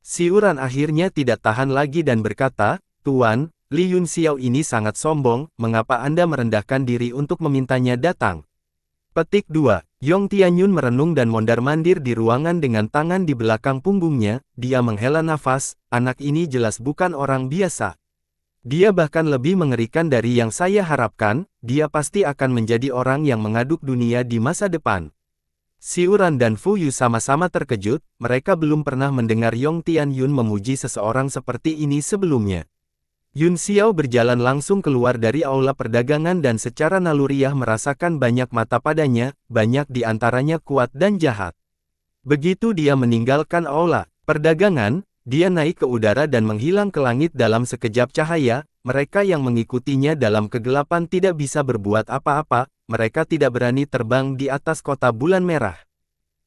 Siuran akhirnya tidak tahan lagi dan berkata, "Tuan, Li Yunxiao ini sangat sombong, mengapa Anda merendahkan diri untuk memintanya datang? Petik 2. Yong Tianyun merenung dan mondar-mandir di ruangan dengan tangan di belakang punggungnya, dia menghela nafas, anak ini jelas bukan orang biasa. Dia bahkan lebih mengerikan dari yang saya harapkan, dia pasti akan menjadi orang yang mengaduk dunia di masa depan. Xiuran dan Fu Yu sama-sama terkejut, mereka belum pernah mendengar Yong Tianyun memuji seseorang seperti ini sebelumnya. Yun Xiao berjalan langsung keluar dari aula perdagangan dan secara naluriah merasakan banyak mata padanya, banyak di antaranya kuat dan jahat. Begitu dia meninggalkan aula perdagangan, dia naik ke udara dan menghilang ke langit dalam sekejap cahaya. Mereka yang mengikutinya dalam kegelapan tidak bisa berbuat apa-apa, mereka tidak berani terbang di atas kota bulan merah.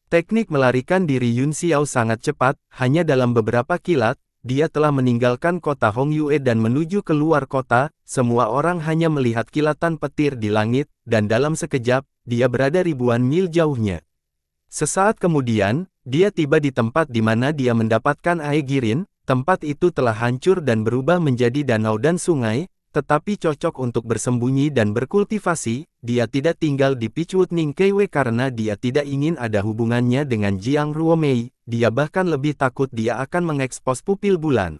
Teknik melarikan diri Yun Xiao sangat cepat, hanya dalam beberapa kilat, dia telah meninggalkan kota Hongyue dan menuju ke luar kota, semua orang hanya melihat kilatan petir di langit, dan dalam sekejap, dia berada ribuan mil jauhnya. Sesaat kemudian, dia tiba di tempat di mana dia mendapatkan Aegirin, tempat itu telah hancur dan berubah menjadi danau dan sungai, tetapi cocok untuk bersembunyi dan berkultivasi. Dia tidak tinggal di Pichwood Ningkewe karena dia tidak ingin ada hubungannya dengan Jiang Ruomei, dia bahkan lebih takut dia akan mengekspos pupil bulan.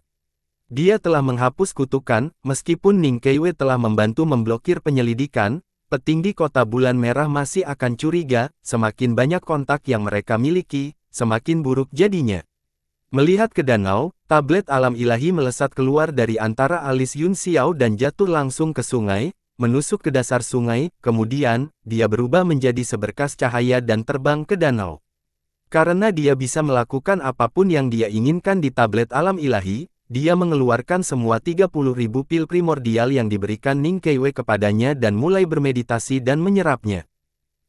Dia telah menghapus kutukan, meskipun Ningkewe telah membantu memblokir penyelidikan, petinggi kota bulan merah masih akan curiga, semakin banyak kontak yang mereka miliki, semakin buruk jadinya. Melihat ke danau, tablet alam ilahi melesat keluar dari antara alis Yun Xiao dan jatuh langsung ke sungai, menusuk ke dasar sungai, kemudian, dia berubah menjadi seberkas cahaya dan terbang ke danau. Karena dia bisa melakukan apapun yang dia inginkan di tablet alam ilahi, dia mengeluarkan semua 30.000 pil primordial yang diberikan Ningkewe kepadanya dan mulai bermeditasi dan menyerapnya.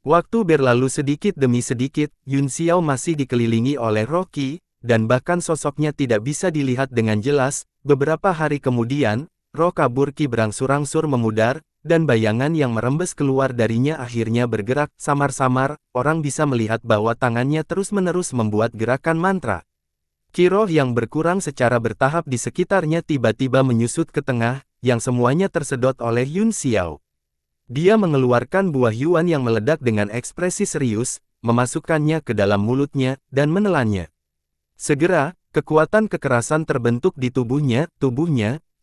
Waktu berlalu sedikit demi sedikit, Yun Xiao masih dikelilingi oleh roh Qi, dan bahkan sosoknya tidak bisa dilihat dengan jelas. Beberapa hari kemudian, roh kabur Qi berangsur-angsur memudar, dan bayangan yang merembes keluar darinya akhirnya bergerak samar-samar. Orang bisa melihat bahwa tangannya terus-menerus membuat gerakan mantra. Qi roh yang berkurang secara bertahap di sekitarnya tiba-tiba menyusut ke tengah, yang semuanya tersedot oleh Yun Xiao. Dia mengeluarkan buah yuan yang meledak dengan ekspresi serius, memasukkannya ke dalam mulutnya, dan menelannya. Segera, kekuatan kekerasan terbentuk di tubuhnya,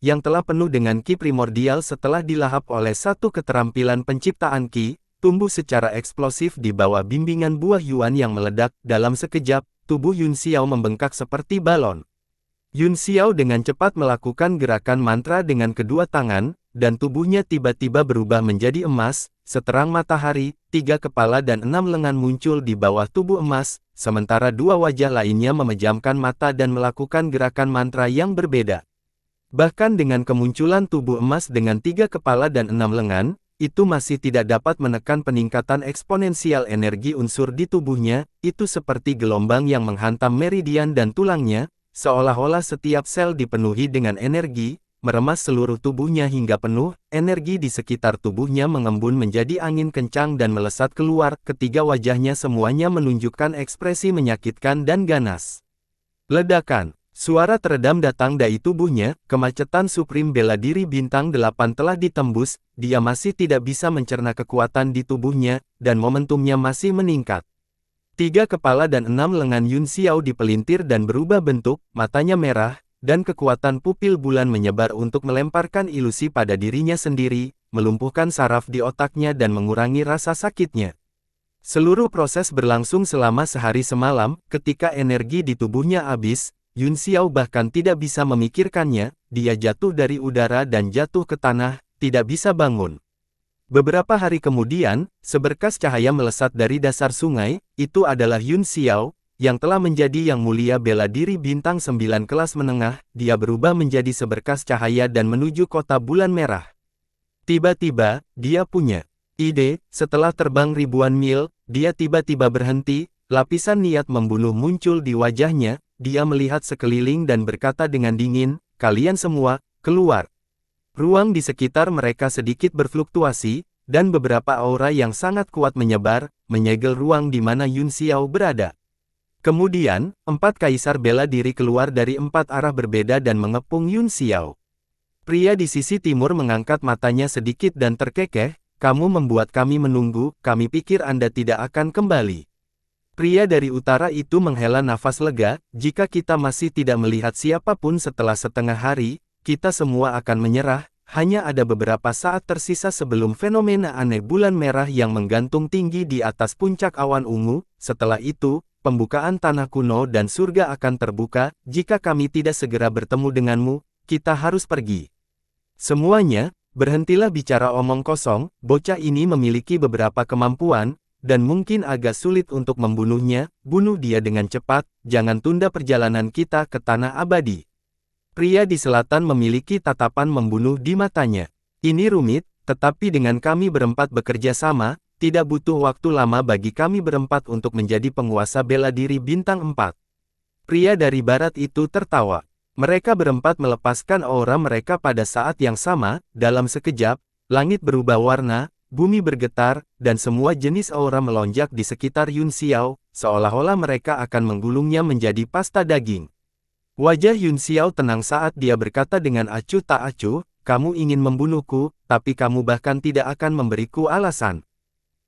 yang telah penuh dengan Qi primordial setelah dilahap oleh satu keterampilan penciptaan Qi, tumbuh secara eksplosif di bawah bimbingan buah yuan yang meledak. Dalam sekejap, tubuh Yun Xiao membengkak seperti balon. Yun Xiao dengan cepat melakukan gerakan mantra dengan kedua tangan, dan tubuhnya tiba-tiba berubah menjadi emas. Seterang matahari, 3 kepala dan 6 lengan muncul di bawah tubuh emas, sementara 2 wajah lainnya memejamkan mata dan melakukan gerakan mantra yang berbeda. Bahkan dengan kemunculan tubuh emas dengan 3 kepala dan 6 lengan, itu masih tidak dapat menekan peningkatan eksponensial energi unsur di tubuhnya. Itu seperti gelombang yang menghantam meridian dan tulangnya, seolah-olah setiap sel dipenuhi dengan energi, meremas seluruh tubuhnya hingga penuh. Energi di sekitar tubuhnya mengembun menjadi angin kencang dan melesat keluar. Ketiga wajahnya semuanya menunjukkan ekspresi menyakitkan dan ganas. Ledakan. Suara teredam datang dari tubuhnya. Kemacetan Supreme bela diri bintang 8 telah ditembus. Dia masih tidak bisa mencerna kekuatan di tubuhnya, dan momentumnya masih meningkat. 3 kepala dan 6 lengan Yun Xiao dipelintir dan berubah bentuk, matanya merah, dan kekuatan pupil bulan menyebar untuk melemparkan ilusi pada dirinya sendiri, melumpuhkan saraf di otaknya dan mengurangi rasa sakitnya. Seluruh proses berlangsung selama sehari semalam. Ketika energi di tubuhnya habis, Yun Xiao bahkan tidak bisa memikirkannya. Dia jatuh dari udara dan jatuh ke tanah, tidak bisa bangun. Beberapa hari kemudian, seberkas cahaya melesat dari dasar sungai. Itu adalah Yun Xiao, yang telah menjadi yang mulia bela diri bintang 9 kelas menengah. Dia berubah menjadi seberkas cahaya dan menuju kota bulan merah. Tiba-tiba, dia punya ide. Setelah terbang ribuan mil, dia tiba-tiba berhenti. Lapisan niat membunuh muncul di wajahnya. Dia melihat sekeliling dan berkata dengan dingin, "Kalian semua, keluar." Ruang di sekitar mereka sedikit berfluktuasi, dan beberapa aura yang sangat kuat menyebar, menyegel ruang di mana Yun Xiao berada. Kemudian, 4 kaisar bela diri keluar dari 4 arah berbeda dan mengepung Yun Xiao. Pria di sisi timur mengangkat matanya sedikit dan terkekeh, kamu membuat kami menunggu, kami pikir Anda tidak akan kembali. Pria dari utara itu menghela nafas lega, jika kita masih tidak melihat siapapun setelah setengah hari, kita semua akan menyerah, hanya ada beberapa saat tersisa sebelum fenomena aneh bulan merah yang menggantung tinggi di atas puncak awan ungu, setelah itu, pembukaan tanah kuno dan surga akan terbuka, jika kami tidak segera bertemu denganmu, kita harus pergi. Semuanya, berhentilah bicara omong kosong, bocah ini memiliki beberapa kemampuan, dan mungkin agak sulit untuk membunuhnya, bunuh dia dengan cepat, jangan tunda perjalanan kita ke tanah abadi. Pria di selatan memiliki tatapan membunuh di matanya. Ini rumit, tetapi dengan kami berempat bekerja sama, tidak butuh waktu lama bagi kami berempat untuk menjadi penguasa bela diri bintang 4. Pria dari barat itu tertawa. Mereka berempat melepaskan aura mereka pada saat yang sama, dalam sekejap, langit berubah warna, bumi bergetar, dan semua jenis aura melonjak di sekitar Yun Xiao, seolah-olah mereka akan menggulungnya menjadi pasta daging. Wajah Yun Xiao tenang saat dia berkata dengan acuh tak acuh, kamu ingin membunuhku, tapi kamu bahkan tidak akan memberiku alasan.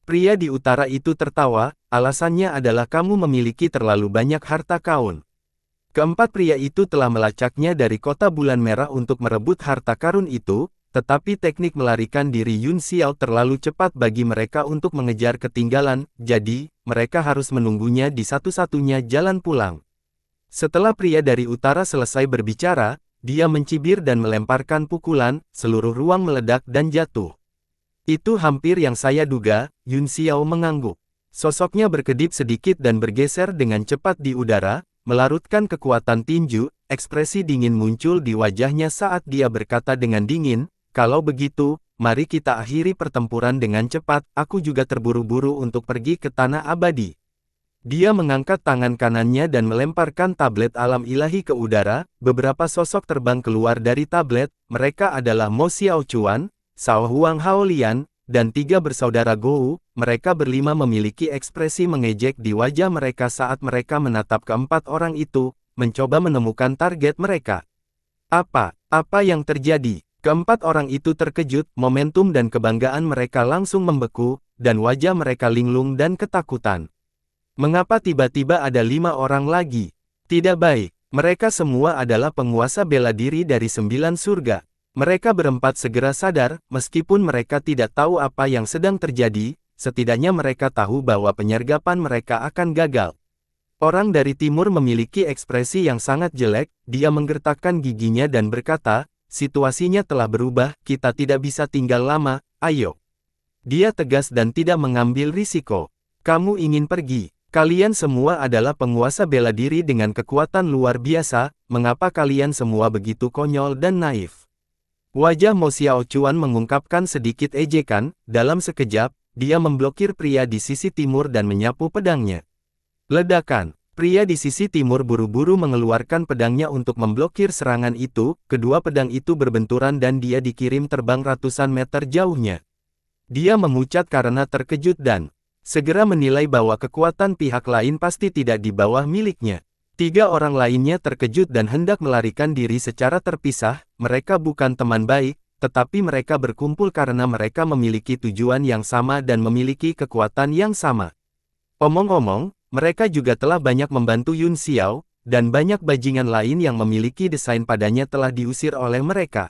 Pria di utara itu tertawa, alasannya adalah kamu memiliki terlalu banyak harta karun. Keempat pria itu telah melacaknya dari kota bulan merah untuk merebut harta karun itu, tetapi teknik melarikan diri Yun Xiao terlalu cepat bagi mereka untuk mengejar ketinggalan, jadi, mereka harus menunggunya di satu-satunya jalan pulang. Setelah pria dari utara selesai berbicara, dia mencibir dan melemparkan pukulan, seluruh ruang meledak dan jatuh. Itu hampir yang saya duga, Yun Xiao mengangguk. Sosoknya berkedip sedikit dan bergeser dengan cepat di udara, melarutkan kekuatan tinju, ekspresi dingin muncul di wajahnya saat dia berkata dengan dingin, kalau begitu, mari kita akhiri pertempuran dengan cepat, aku juga terburu-buru untuk pergi ke tanah abadi. Dia mengangkat tangan kanannya dan melemparkan tablet alam ilahi ke udara, beberapa sosok terbang keluar dari tablet, mereka adalah Mo Xiao Chuan, Sao Huang Haolian, dan 3 bersaudara Gou, mereka berlima memiliki ekspresi mengejek di wajah mereka saat mereka menatap keempat orang itu, mencoba menemukan target mereka. Apa yang terjadi? Keempat orang itu terkejut, momentum dan kebanggaan mereka langsung membeku, dan wajah mereka linglung dan ketakutan. Mengapa tiba-tiba ada 5 orang lagi? Tidak baik, mereka semua adalah penguasa bela diri dari 9 surga. Mereka berempat segera sadar, meskipun mereka tidak tahu apa yang sedang terjadi, setidaknya mereka tahu bahwa penyergapan mereka akan gagal. Orang dari timur memiliki ekspresi yang sangat jelek, dia menggertakkan giginya dan berkata, situasinya telah berubah, kita tidak bisa tinggal lama, ayo. Dia tegas dan tidak mengambil risiko. Kamu ingin pergi. Kalian semua adalah penguasa bela diri dengan kekuatan luar biasa, mengapa kalian semua begitu konyol dan naif? Wajah Mo Xiao Chuan mengungkapkan sedikit ejekan, dalam sekejap, dia memblokir pria di sisi timur dan menyapu pedangnya. Ledakan, pria di sisi timur buru-buru mengeluarkan pedangnya untuk memblokir serangan itu, kedua pedang itu berbenturan dan dia dikirim terbang ratusan meter jauhnya. Dia memucat karena terkejut dan segera menilai bahwa kekuatan pihak lain pasti tidak di bawah miliknya. 3 orang lainnya terkejut dan hendak melarikan diri secara terpisah, mereka bukan teman baik, tetapi mereka berkumpul karena mereka memiliki tujuan yang sama dan memiliki kekuatan yang sama. Omong-omong, mereka juga telah banyak membantu Yun Xiao, dan banyak bajingan lain yang memiliki desain padanya telah diusir oleh mereka.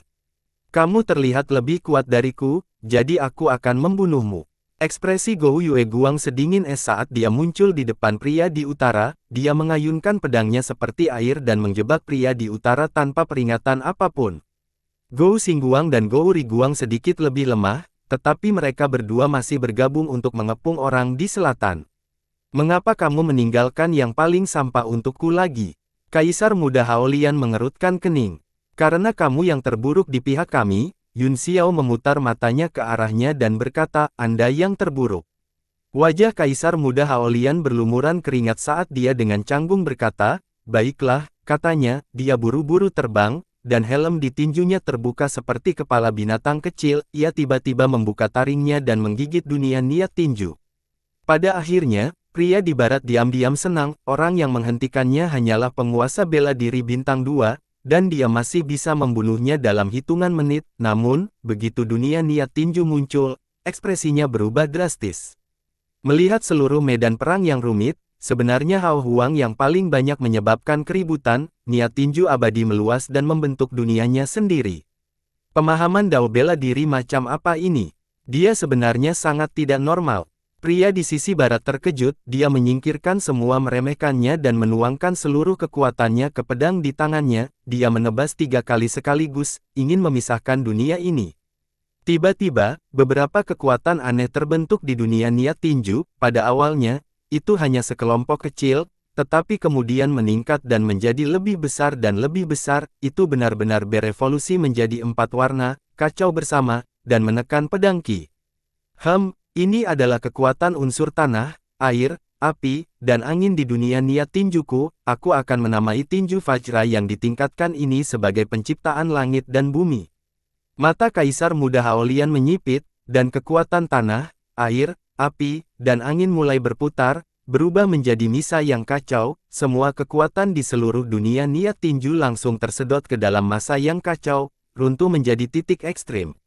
Kamu terlihat lebih kuat dariku, jadi aku akan membunuhmu. Ekspresi Gou Yue Guang sedingin es saat dia muncul di depan pria di utara, dia mengayunkan pedangnya seperti air dan menjebak pria di utara tanpa peringatan apapun. Gou Xingguang dan Gou Riguang sedikit lebih lemah, tetapi mereka berdua masih bergabung untuk mengepung orang di selatan. Mengapa kamu meninggalkan yang paling sampah untukku lagi? Kaisar muda Haolian mengerutkan kening. Karena kamu yang terburuk di pihak kami, Yun Xiao memutar matanya ke arahnya dan berkata, Anda yang terburuk. Wajah Kaisar muda Haolian berlumuran keringat saat dia dengan canggung berkata, baiklah, katanya, dia buru-buru terbang, dan helm di tinjunya terbuka seperti kepala binatang kecil, ia tiba-tiba membuka taringnya dan menggigit dunia niat tinju. Pada akhirnya, pria di barat diam-diam senang, orang yang menghentikannya hanyalah penguasa bela diri bintang 2, dan dia masih bisa membunuhnya dalam hitungan menit. Namun, begitu dunia niat tinju muncul, ekspresinya berubah drastis. Melihat seluruh medan perang yang rumit, sebenarnya Hao Huang yang paling banyak menyebabkan keributan, niat tinju abadi meluas dan membentuk dunianya sendiri. Pemahaman Dao bela diri macam apa ini? Dia sebenarnya sangat tidak normal. Pria di sisi barat terkejut, dia menyingkirkan semua meremehkannya dan menuangkan seluruh kekuatannya ke pedang di tangannya, dia menebas 3 kali sekaligus, ingin memisahkan dunia ini. Tiba-tiba, beberapa kekuatan aneh terbentuk di dunia niat tinju. Pada awalnya, itu hanya sekelompok kecil, tetapi kemudian meningkat dan menjadi lebih besar dan lebih besar. Itu benar-benar berevolusi menjadi 4 warna, kacau bersama, dan menekan pedang Qi. Ini adalah kekuatan unsur tanah, air, api, dan angin di dunia niat tinjuku. Aku akan menamai tinju Vajra yang ditingkatkan ini sebagai penciptaan langit dan bumi. Mata Kaisar Muda Haolian menyipit, dan kekuatan tanah, air, api, dan angin mulai berputar, berubah menjadi misa yang kacau. Semua kekuatan di seluruh dunia niat tinju langsung tersedot ke dalam masa yang kacau, runtuh menjadi titik ekstrim.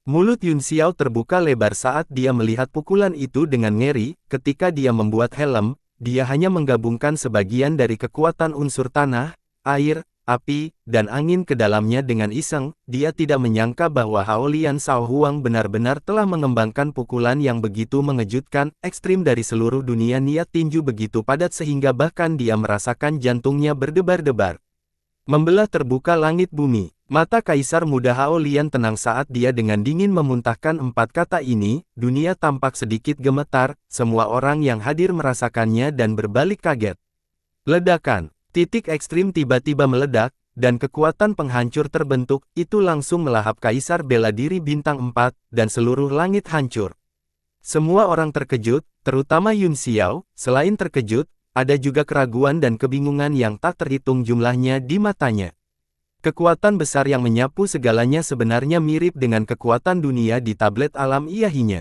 Mulut Yun Xiao terbuka lebar saat dia melihat pukulan itu dengan ngeri. Ketika dia membuat helm, dia hanya menggabungkan sebagian dari kekuatan unsur tanah, air, api, dan angin ke dalamnya dengan iseng. Dia tidak menyangka bahwa Haolian Shao Huang benar-benar telah mengembangkan pukulan yang begitu mengejutkan, ekstrim dari seluruh dunia niat tinju begitu padat sehingga bahkan dia merasakan jantungnya berdebar-debar. Membelah terbuka langit bumi. Mata Kaisar Muda Haolian tenang saat dia dengan dingin memuntahkan 4 kata ini. Dunia tampak sedikit gemetar, semua orang yang hadir merasakannya dan berbalik kaget. Ledakan. Titik ekstrim tiba-tiba meledak, dan kekuatan penghancur terbentuk. Itu langsung melahap Kaisar Bela Diri Bintang 4, dan seluruh langit hancur. Semua orang terkejut, terutama Yun Xiao. Selain terkejut, ada juga keraguan dan kebingungan yang tak terhitung jumlahnya di matanya. Kekuatan besar yang menyapu segalanya sebenarnya mirip dengan kekuatan dunia di tablet alam ilahinya.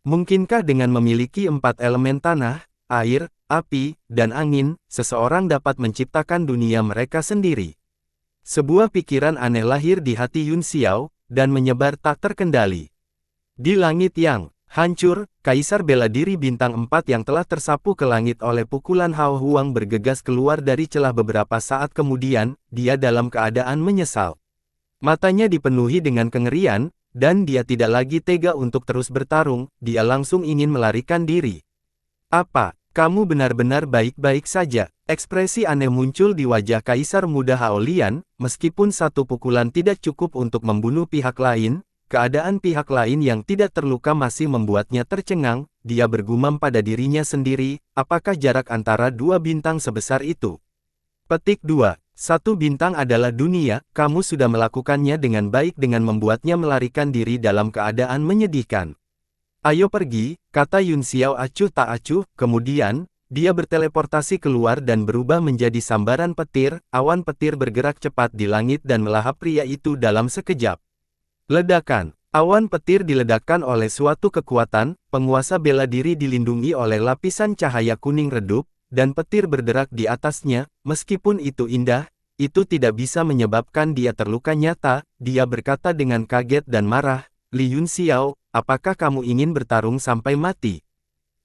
Mungkinkah dengan memiliki 4 elemen tanah, air, api, dan angin, seseorang dapat menciptakan dunia mereka sendiri? Sebuah pikiran aneh lahir di hati Yun Xiao, dan menyebar tak terkendali. Di langit yang hancur, Kaisar Bela Diri Bintang 4 yang telah tersapu ke langit oleh pukulan Hao Huang bergegas keluar dari celah beberapa saat kemudian, dia dalam keadaan menyesal. Matanya dipenuhi dengan kengerian, dan dia tidak lagi tega untuk terus bertarung, dia langsung ingin melarikan diri. Apa, kamu benar-benar baik-baik saja? Ekspresi aneh muncul di wajah Kaisar Muda Haolian, meskipun satu pukulan tidak cukup untuk membunuh pihak lain. Keadaan pihak lain yang tidak terluka masih membuatnya tercengang. Dia bergumam pada dirinya sendiri, apakah jarak antara 2 bintang sebesar itu? Petik 2. 1 bintang adalah dunia, kamu sudah melakukannya dengan baik dengan membuatnya melarikan diri dalam keadaan menyedihkan. Ayo pergi, kata Yun Xiao acuh tak acuh. Kemudian, dia berteleportasi keluar dan berubah menjadi sambaran petir. Awan petir bergerak cepat di langit dan melahap pria itu dalam sekejap. Ledakan. Awan petir diledakkan oleh suatu kekuatan, penguasa bela diri dilindungi oleh lapisan cahaya kuning redup, dan petir berderak di atasnya. Meskipun itu indah, itu tidak bisa menyebabkan dia terluka nyata. Dia berkata dengan kaget dan marah, Li Yun Xiao, apakah kamu ingin bertarung sampai mati?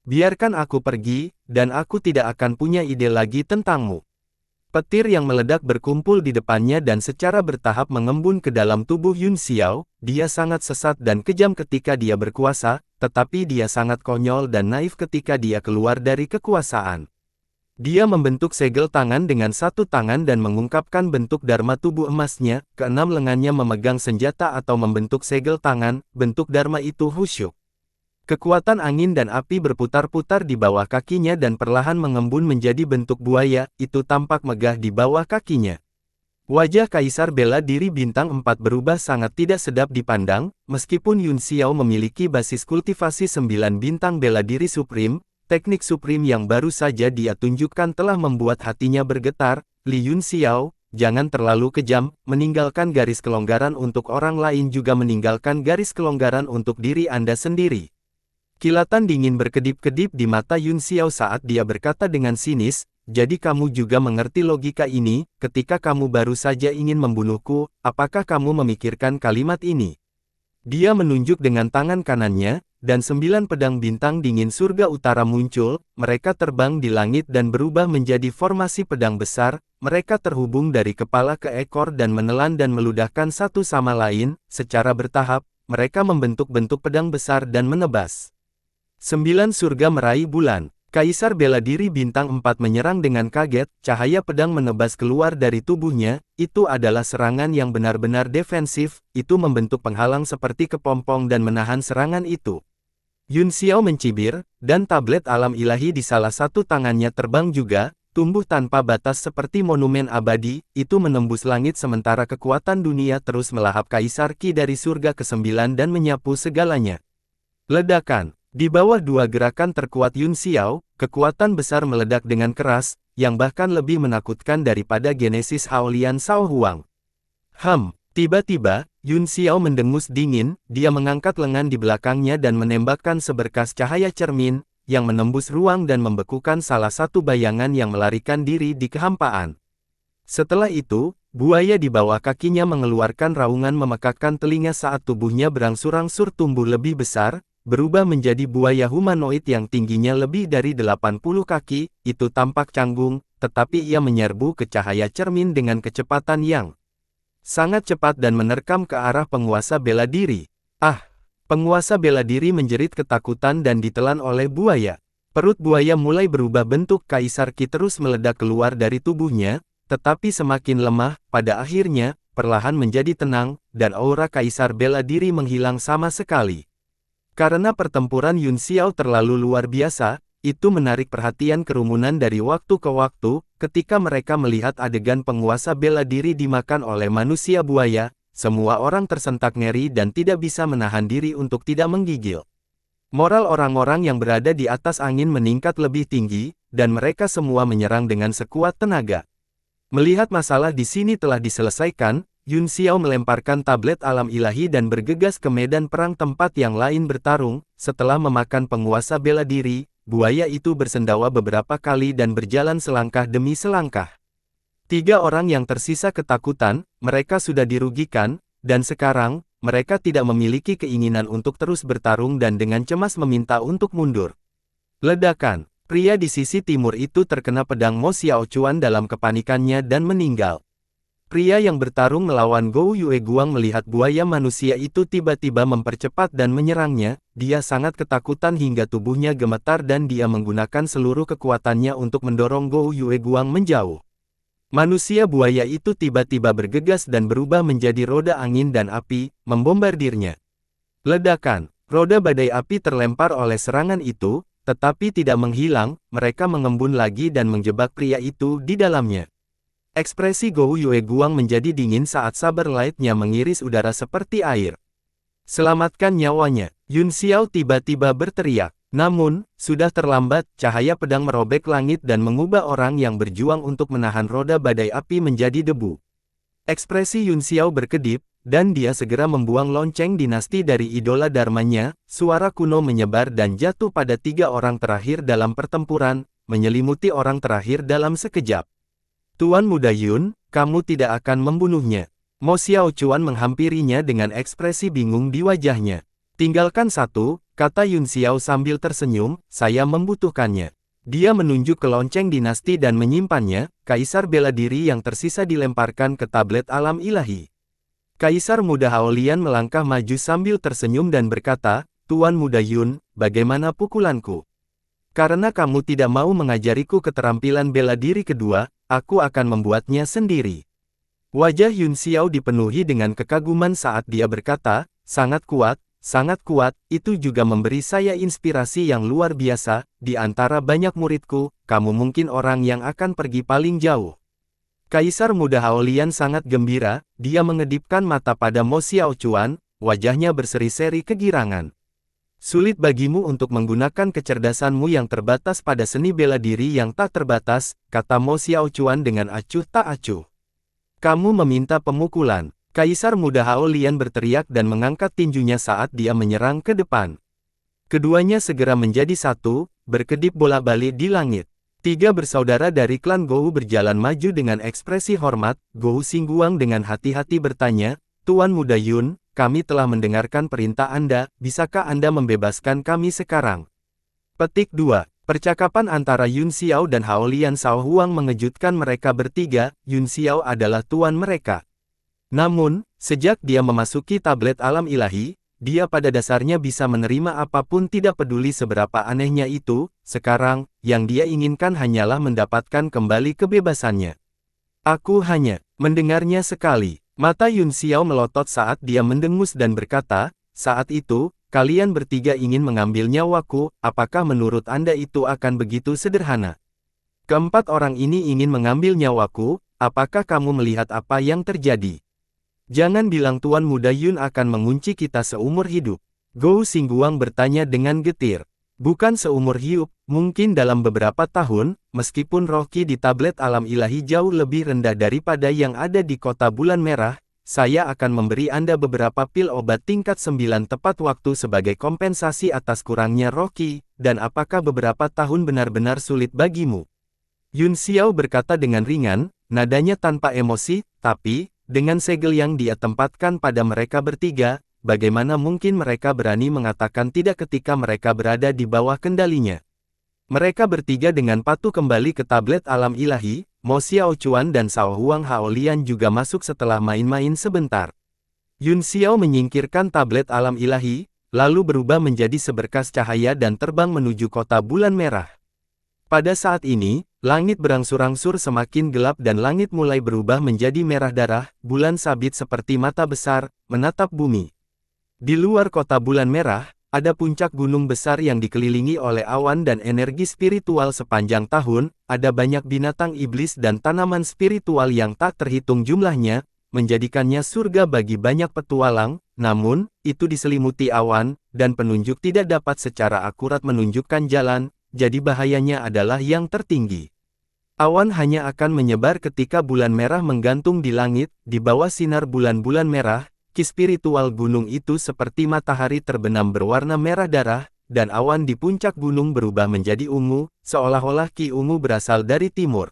Biarkan aku pergi, dan aku tidak akan punya ide lagi tentangmu. Petir yang meledak berkumpul di depannya dan secara bertahap mengembun ke dalam tubuh Yun Xiao. Dia sangat sesat dan kejam ketika dia berkuasa, tetapi dia sangat konyol dan naif ketika dia keluar dari kekuasaan. Dia membentuk segel tangan dengan satu tangan dan mengungkapkan bentuk dharma tubuh emasnya. Keenam lengannya memegang senjata atau membentuk segel tangan. Bentuk dharma itu khusyuk. Kekuatan angin dan api berputar-putar di bawah kakinya dan perlahan mengembun menjadi bentuk buaya. Itu tampak megah di bawah kakinya. Wajah Kaisar Bela Diri Bintang 4 berubah sangat tidak sedap dipandang. Meskipun Yun Xiao memiliki basis kultivasi 9 bintang bela diri Supreme, teknik Supreme yang baru saja dia tunjukkan telah membuat hatinya bergetar. Li Yun Xiao, jangan terlalu kejam. Meninggalkan garis kelonggaran untuk orang lain juga meninggalkan garis kelonggaran untuk diri Anda sendiri. Kilatan dingin berkedip-kedip di mata Yun Xiao saat dia berkata dengan sinis, jadi kamu juga mengerti logika ini, ketika kamu baru saja ingin membunuhku, apakah kamu memikirkan kalimat ini? Dia menunjuk dengan tangan kanannya, dan 9 pedang bintang dingin surga utara muncul, mereka terbang di langit dan berubah menjadi formasi pedang besar, mereka terhubung dari kepala ke ekor dan menelan dan meludahkan satu sama lain, secara bertahap, mereka membentuk bentuk pedang besar dan menebas. 9 surga meraih bulan. Kaisar bela diri bintang 4 menyerang dengan kaget, cahaya pedang menebas keluar dari tubuhnya, itu adalah serangan yang benar-benar defensif, itu membentuk penghalang seperti kepompong dan menahan serangan itu. Yun Xiao mencibir, dan tablet alam ilahi di salah satu tangannya terbang juga, tumbuh tanpa batas seperti monumen abadi, itu menembus langit sementara kekuatan dunia terus melahap Kaisar Qi dari surga ke-9 dan menyapu segalanya. Ledakan. Di bawah dua gerakan terkuat Yun Xiao, kekuatan besar meledak dengan keras, yang bahkan lebih menakutkan daripada Genesis Haolian Sao Huang. Tiba-tiba, Yun Xiao mendengus dingin, dia mengangkat lengan di belakangnya dan menembakkan seberkas cahaya cermin, yang menembus ruang dan membekukan salah satu bayangan yang melarikan diri di kehampaan. Setelah itu, buaya di bawah kakinya mengeluarkan raungan memekakkan telinga saat tubuhnya berangsur-angsur tumbuh lebih besar, berubah menjadi buaya humanoid yang tingginya lebih dari 80 kaki, itu tampak canggung, tetapi ia menyerbu ke cahaya cermin dengan kecepatan yang sangat cepat dan menerkam ke arah penguasa bela diri. Penguasa bela diri menjerit ketakutan dan ditelan oleh buaya. Perut buaya mulai berubah bentuk, Kaisar Qi terus meledak keluar dari tubuhnya, tetapi semakin lemah, pada akhirnya, perlahan menjadi tenang, dan aura Kaisar bela diri menghilang sama sekali. Karena pertempuran Yun Xiao terlalu luar biasa, itu menarik perhatian kerumunan dari waktu ke waktu, ketika mereka melihat adegan penguasa bela diri dimakan oleh manusia buaya, semua orang tersentak ngeri dan tidak bisa menahan diri untuk tidak menggigil. Moral orang-orang yang berada di atas angin meningkat lebih tinggi, dan mereka semua menyerang dengan sekuat tenaga. Melihat masalah di sini telah diselesaikan, Yun Xiao melemparkan tablet alam ilahi dan bergegas ke medan perang tempat yang lain bertarung. Setelah memakan penguasa bela diri, buaya itu bersendawa beberapa kali dan berjalan selangkah demi selangkah. 3 orang yang tersisa ketakutan, mereka sudah dirugikan, dan sekarang, mereka tidak memiliki keinginan untuk terus bertarung dan dengan cemas meminta untuk mundur. Ledakan. Pria di sisi timur itu terkena pedang Mo Xiaochuan dalam kepanikannya dan meninggal. Pria yang bertarung melawan Gou Yue Guang melihat buaya manusia itu tiba-tiba mempercepat dan menyerangnya, dia sangat ketakutan hingga tubuhnya gemetar dan dia menggunakan seluruh kekuatannya untuk mendorong Gou Yue Guang menjauh. Manusia buaya itu tiba-tiba bergegas dan berubah menjadi roda angin dan api, membombardirnya. Ledakan, roda badai api terlempar oleh serangan itu, tetapi tidak menghilang, mereka mengembun lagi dan menjebak pria itu di dalamnya. Ekspresi Gou Yue Guang menjadi dingin saat saber light-nya mengiris udara seperti air. Selamatkan nyawanya, Yun Xiao tiba-tiba berteriak. Namun, sudah terlambat, cahaya pedang merobek langit dan mengubah orang yang berjuang untuk menahan roda badai api menjadi debu. Ekspresi Yun Xiao berkedip, dan dia segera membuang lonceng dinasti dari idola dharmanya, suara kuno menyebar dan jatuh pada 3 orang terakhir dalam pertempuran, menyelimuti orang terakhir dalam sekejap. Tuan Muda Yun, kamu tidak akan membunuhnya. Mo Xiaochuan menghampirinya dengan ekspresi bingung di wajahnya. Tinggalkan satu, kata Yun Xiao sambil tersenyum, saya membutuhkannya. Dia menunjuk ke lonceng dinasti dan menyimpannya, Kaisar bela diri yang tersisa dilemparkan ke tablet alam ilahi. Kaisar Muda Haolian melangkah maju sambil tersenyum dan berkata, Tuan Muda Yun, bagaimana pukulanku? Karena kamu tidak mau mengajariku keterampilan bela diri kedua, aku akan membuatnya sendiri. Wajah Yun Xiao dipenuhi dengan kekaguman saat dia berkata, sangat kuat, itu juga memberi saya inspirasi yang luar biasa, di antara banyak muridku, kamu mungkin orang yang akan pergi paling jauh. Kaisar Muda Haolian sangat gembira, dia mengedipkan mata pada Mo Xiaochuan, wajahnya berseri-seri kegirangan. Sulit bagimu untuk menggunakan kecerdasanmu yang terbatas pada seni bela diri yang tak terbatas, kata Mo Xiaochuan dengan acuh tak acuh. Kamu meminta pemukulan. Kaisar Muda Haolian berteriak dan mengangkat tinjunya saat dia menyerang ke depan. Keduanya segera menjadi satu, berkedip bola balik di langit. Tiga bersaudara dari klan Gou berjalan maju dengan ekspresi hormat. Gou Xingguang dengan hati-hati bertanya, Tuan Muda Yun, kami telah mendengarkan perintah Anda, bisakah Anda membebaskan kami sekarang? Petik 2. Percakapan antara Yun Xiao dan Haolian Sao Huang mengejutkan mereka bertiga. Yun Xiao adalah tuan mereka. Namun, sejak dia memasuki tablet alam ilahi, dia pada dasarnya bisa menerima apapun, tidak peduli seberapa anehnya itu. Sekarang, yang dia inginkan hanyalah mendapatkan kembali kebebasannya. Aku hanya mendengarnya sekali. Mata Yun Xiao melotot saat dia mendengus dan berkata, saat itu, kalian bertiga ingin mengambil nyawaku, apakah menurut Anda itu akan begitu sederhana? Keempat orang ini ingin mengambil nyawaku, apakah kamu melihat apa yang terjadi? Jangan bilang Tuan Muda Yun akan mengunci kita seumur hidup. Gou Xingguang bertanya dengan getir. Bukan seumur hidup, mungkin dalam beberapa tahun, meskipun roh Qi di tablet alam ilahi jauh lebih rendah daripada yang ada di kota bulan merah, saya akan memberi Anda beberapa pil obat tingkat 9 tepat waktu sebagai kompensasi atas kurangnya roh Qi. Dan apakah beberapa tahun benar-benar sulit bagimu? Yun Xiao berkata dengan ringan, nadanya tanpa emosi, tapi dengan segel yang dia tempatkan pada mereka bertiga, bagaimana mungkin mereka berani mengatakan tidak ketika mereka berada di bawah kendalinya? Mereka bertiga dengan patuh kembali ke tablet alam ilahi. Mo Xiao Chuan dan Sao Huang Haolian juga masuk setelah main-main sebentar. Yun Xiao menyingkirkan tablet alam ilahi, lalu berubah menjadi seberkas cahaya dan terbang menuju kota bulan merah. Pada saat ini, langit berangsur-angsur semakin gelap dan langit mulai berubah menjadi merah darah. Bulan sabit seperti mata besar, menatap bumi. Di luar kota bulan merah, ada puncak gunung besar yang dikelilingi oleh awan dan energi spiritual sepanjang tahun. Ada banyak binatang iblis dan tanaman spiritual yang tak terhitung jumlahnya, menjadikannya surga bagi banyak petualang. Namun, itu diselimuti awan, dan penunjuk tidak dapat secara akurat menunjukkan jalan. Jadi bahayanya adalah yang tertinggi. Awan hanya akan menyebar ketika bulan merah menggantung di langit. Di bawah sinar bulan-bulan merah, Qi spiritual gunung itu seperti matahari terbenam berwarna merah darah, dan awan di puncak gunung berubah menjadi ungu, seolah-olah Qi ungu berasal dari timur.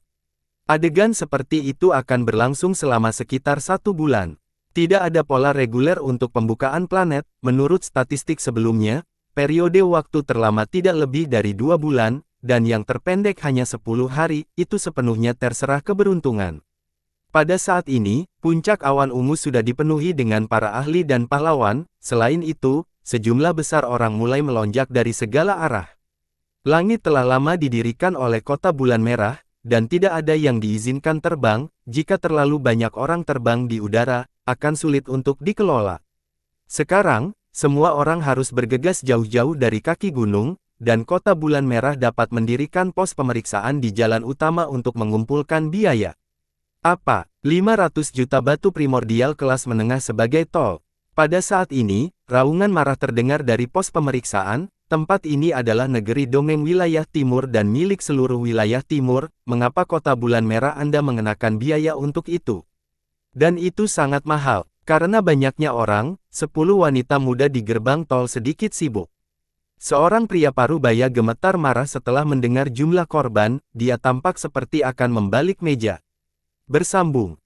Adegan seperti itu akan berlangsung selama sekitar 1 bulan. Tidak ada pola reguler untuk pembukaan planet. Menurut statistik sebelumnya, periode waktu terlama tidak lebih dari 2 bulan, dan yang terpendek hanya 10 hari, itu sepenuhnya terserah keberuntungan. Pada saat ini, puncak awan ungu sudah dipenuhi dengan para ahli dan pahlawan. Selain itu, sejumlah besar orang mulai melonjak dari segala arah. Langit telah lama didirikan oleh kota bulan merah, dan tidak ada yang diizinkan terbang. Jika terlalu banyak orang terbang di udara, akan sulit untuk dikelola. Sekarang, semua orang harus bergegas jauh-jauh dari kaki gunung, dan kota bulan merah dapat mendirikan pos pemeriksaan di jalan utama untuk mengumpulkan biaya. Apa? 500 juta batu primordial kelas menengah sebagai tol. Pada saat ini, raungan marah terdengar dari pos pemeriksaan. Tempat ini adalah negeri dongeng wilayah timur dan milik seluruh wilayah timur. Mengapa kota bulan merah Anda mengenakan biaya untuk itu? Dan itu sangat mahal. Karena banyaknya orang, 10 wanita muda di gerbang tol sedikit sibuk. Seorang pria parubaya gemetar marah setelah mendengar jumlah korban. Dia tampak seperti akan membalik meja. Bersambung.